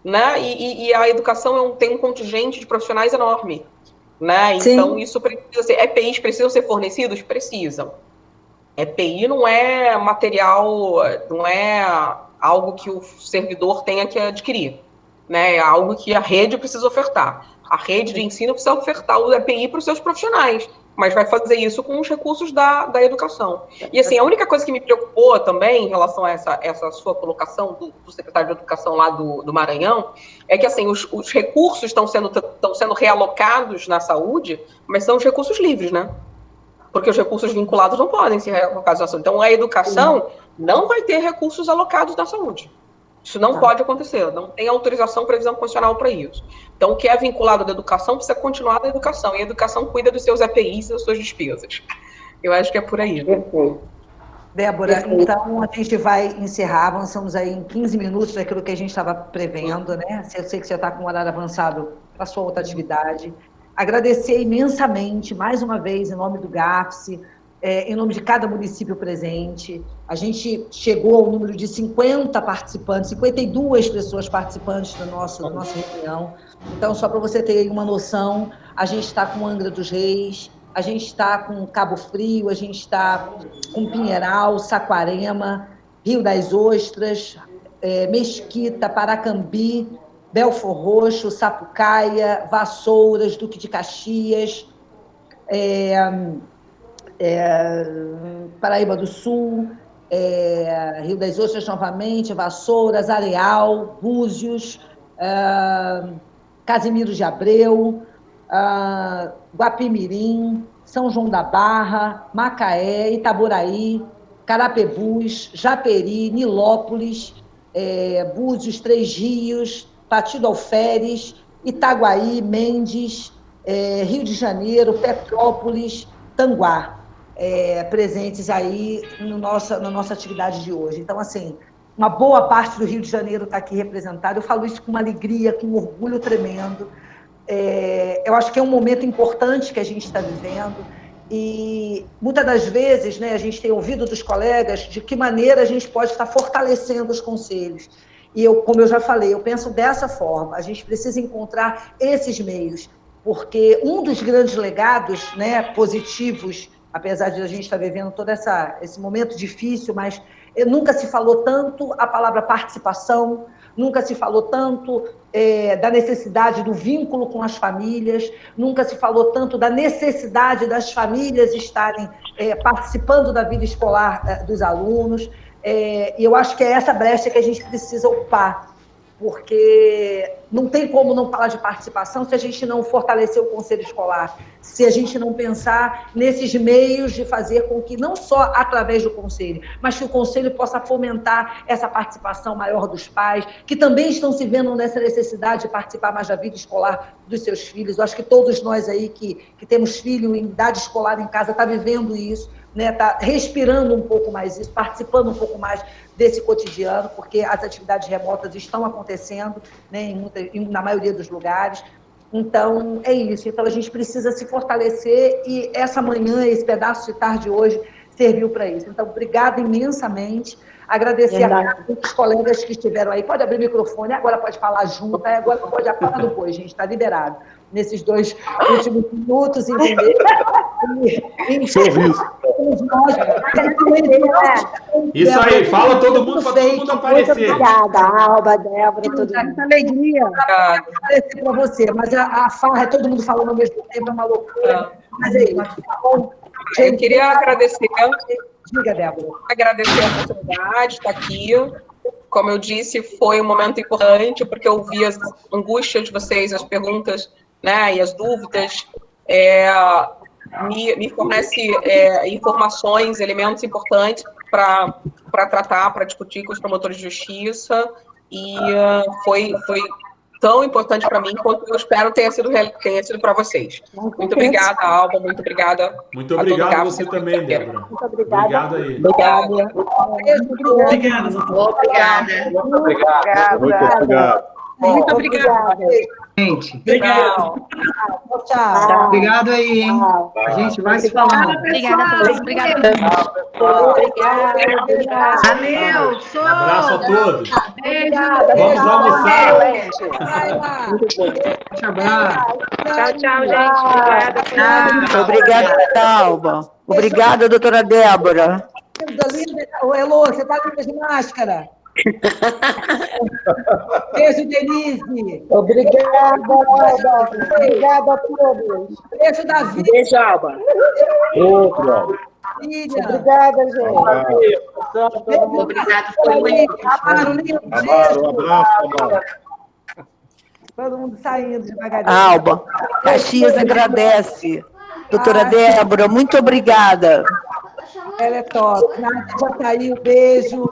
Né? E a educação tem um contingente de profissionais enorme. Né? Então, isso precisa ser... EPIs precisam ser fornecidos? Precisam. EPI não é material, não é algo que o servidor tenha que adquirir. Né? É algo que a rede precisa ofertar. A rede de ensino precisa ofertar o EPI para os seus profissionais, mas vai fazer isso com os recursos da educação. E, assim, a única coisa que me preocupou também em relação a essa sua colocação do secretário de Educação lá do Maranhão, é que, assim, os recursos estão sendo realocados na saúde, mas são os recursos livres, né? porque os recursos vinculados não podem ser alocados na saúde. Então, a educação não vai ter recursos alocados na saúde. Isso não pode acontecer, não tem autorização, previsão constitucional para isso. Então, o que é vinculado da educação precisa continuar na educação, e a educação cuida dos seus EPIs e das suas despesas. Eu acho que é por aí. Débora, então a gente vai encerrar, avançamos aí em 15 minutos daquilo que a gente estava prevendo, né? Eu sei que você está com um horário avançado para a sua outra atividade. Agradecer imensamente, mais uma vez, em nome do GAFSE, em nome de cada município presente. A gente chegou ao número de 50 participantes, 52 pessoas participantes da nossa reunião. Então, só para você ter uma noção, a gente está com Angra dos Reis, a gente está com Cabo Frio, a gente está com Pinheiral, Saquarema, Rio das Ostras, Mesquita, Paracambi, Belfor Roxo, Sapucaia, Vassouras, Duque de Caxias, Paraíba do Sul, Rio das Ostras novamente, Vassouras, Areal, Búzios, Casimiro de Abreu, Guapimirim, São João da Barra, Macaé, Itaboraí, Carapebus, Japeri, Nilópolis, Búzios, Três Rios, Partido Alferes, Itaguaí, Mendes, Rio de Janeiro, Petrópolis, Tanguá, presentes aí na nossa atividade de hoje. Então, assim, uma boa parte do Rio de Janeiro está aqui representada. Eu falo isso com uma alegria, com um orgulho tremendo. Eu acho que é um momento importante que a gente está vivendo e, muitas das vezes, né, a gente tem ouvido dos colegas de que maneira a gente pode estar fortalecendo os conselhos. E como eu já falei, eu penso dessa forma, a gente precisa encontrar esses meios, porque um dos grandes legados, né, positivos, apesar de a gente estar vivendo todo esse momento difícil, mas nunca se falou tanto a palavra participação, nunca se falou tanto da necessidade do vínculo com as famílias, nunca se falou tanto da necessidade das famílias estarem participando da vida escolar dos alunos, e eu acho que é essa brecha que a gente precisa ocupar, porque não tem como não falar de participação se a gente não fortalecer o conselho escolar, se a gente não pensar nesses meios de fazer com que, não só através do conselho, mas que o conselho possa fomentar essa participação maior dos pais, que também estão se vendo nessa necessidade de participar mais da vida escolar dos seus filhos. Eu acho que todos nós aí que temos filho em idade escolar em casa está vivendo isso, né, tá respirando um pouco mais isso, participando um pouco mais desse cotidiano, porque as atividades remotas estão acontecendo, né, na maioria dos lugares. Então, é isso. Então, a gente precisa se fortalecer e essa manhã, esse pedaço de tarde hoje, serviu para isso. Então, obrigada imensamente. Agradecer a todos os colegas que estiveram aí. Pode abrir o microfone, agora pode falar junto, agora pode apagar depois, gente, está liberado. Nesses 2 últimos minutos, entendeu? Isso aí, fala todo mundo para todo mundo aparecer. Muito obrigada, Alba, Débora, todo mundo. Muita alegria. Agradecer para você, mas a farra é todo mundo falando ao mesmo tempo, é uma loucura. Mas é isso. Tá bom? Eu queria agradecer. Diga, Débora. Agradecer a oportunidade de estar aqui. Como eu disse, foi um momento importante, porque eu vi as angústias de vocês, as perguntas, né, e as dúvidas. Me fornece informações, elementos importantes para tratar, para discutir com os promotores de justiça, e foi tão importante para mim quanto eu espero tenha sido para vocês. Muito obrigada, Alba, muito obrigada. Muito obrigado a você também, Débora. Muito obrigada. Obrigado aí. Obrigada. Muito obrigado. Muito obrigada. Gente. Obrigado. Tchau. Obrigado aí, hein? A gente vai se falando. Obrigada a todos. Obrigada. Obrigada. Valeu. Um abraço a todos. Obrigada. Vamos almoçar. Tchau, gente. Obrigada, Alba. Obrigada, doutora Débora. Elô, você está de máscara? Beijo, Denise. Obrigada, Alba. Obrigada a todos. Beijo, Davi. Beijo, Alba. Outro. Obrigada, gente. Obrigada. Um abraço. Todo mundo saindo devagarinho. Alba, Caxias agradece Doutora Débora, muito obrigada. Ela é top. Nádia já caiu, beijo.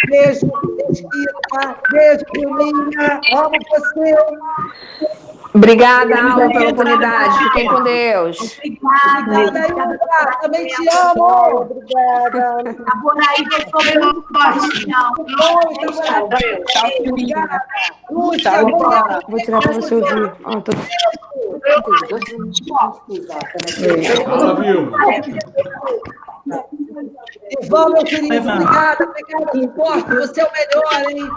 Beijo, Mesquita. Beijo, Vilminha. Amo você. Obrigada, Alba, pela oportunidade. Fiquem com Deus. Obrigada, Ilva. Também te amo. Obrigada. A Bonaí foi sobre o forte, não. Obrigada. Lúcia, Vou tirar para você ouvir. Fala, Vilma. Ivan, meu querido, obrigada. Não importa, você é o melhor, hein?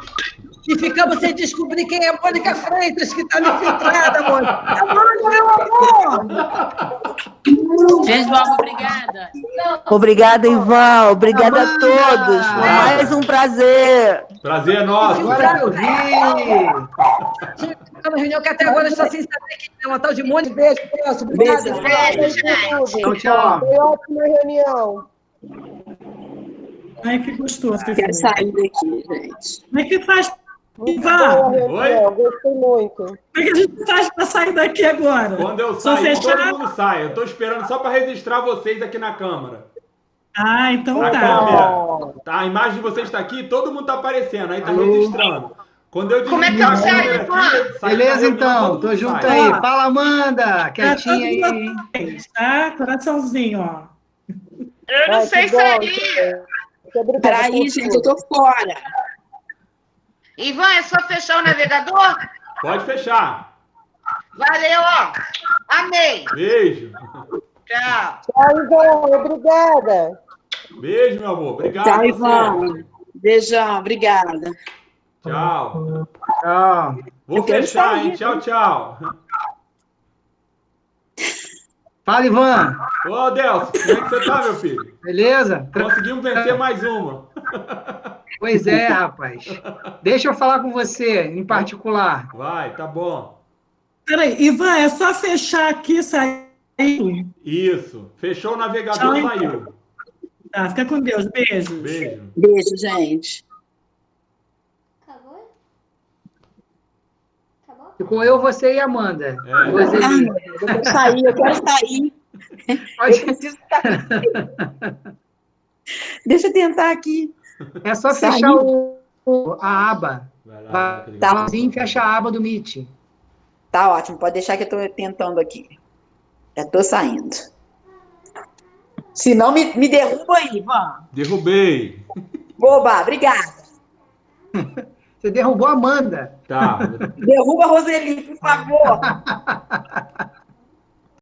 E ficamos sem descobrir quem é a Mônica Freitas, que está infiltrada, Mônica. A Mônica, meu amor! Gente, vamos, obrigada. Obrigada, Ivan. Obrigada a todos. Foi mais um prazer. Prazer é nosso. Agora que eu vi. Uma reunião que até agora está sem saber que é uma tal de monte de beijo. Obrigada. Tchau, tchau. Foi ótima reunião. Ai, que gostoso. Quero sair daqui, gente. Como é que faz? Ivan, Oi? Gostei muito. como é que a gente faz para sair daqui agora? Quando eu Só sair, fechar? todo mundo sai. Eu estou esperando só para registrar vocês aqui na Câmara. Ah, então A tá. câmera, tá, a imagem de vocês está aqui, todo mundo está aparecendo, aí está registrando. Quando eu Como é que eu saio, Beleza, então. Tô junto aí. Fala, Amanda. Quietinha aí. Tá? Coraçãozinho, ó. Eu não sei sair. Peraí, gente, eu tô fora. Ivan, é só fechar o navegador? Pode fechar. Valeu, ó. Amei. Beijo. Tchau. Tchau, Ivan. Obrigada. Beijo, meu amor. Obrigado. Tchau, você. Ivan. Beijão, obrigada. Tchau. Tchau. Vou fechar, hein? Tchau, tchau. Fala, Ivan. Ô, Delcio, como é que você tá, meu filho? Beleza? Conseguimos vencer mais uma. Pois é, rapaz. Deixa eu falar com você, em particular. Vai, tá bom. Peraí, Ivan, é só fechar aqui e sair. Isso. Fechou o navegador, Tchau, então. saiu. Tá, fica com Deus. Beijos. Beijo. Beijo, gente. Ficou eu, você e a Amanda. É. Você... Eu quero sair, eu quero sair. Pode... Eu preciso estar... Deixa eu tentar aqui. É só Sair. fechar a aba. Vai lá, Tá assim, fecha a aba do Meet. Tá ótimo, pode deixar que eu tô tentando aqui. Já tô saindo. Se não, me derruba aí, Ivan. Derrubei. Boba, obrigada. Você derrubou a Amanda. Tá. Derruba a Roseli, por favor.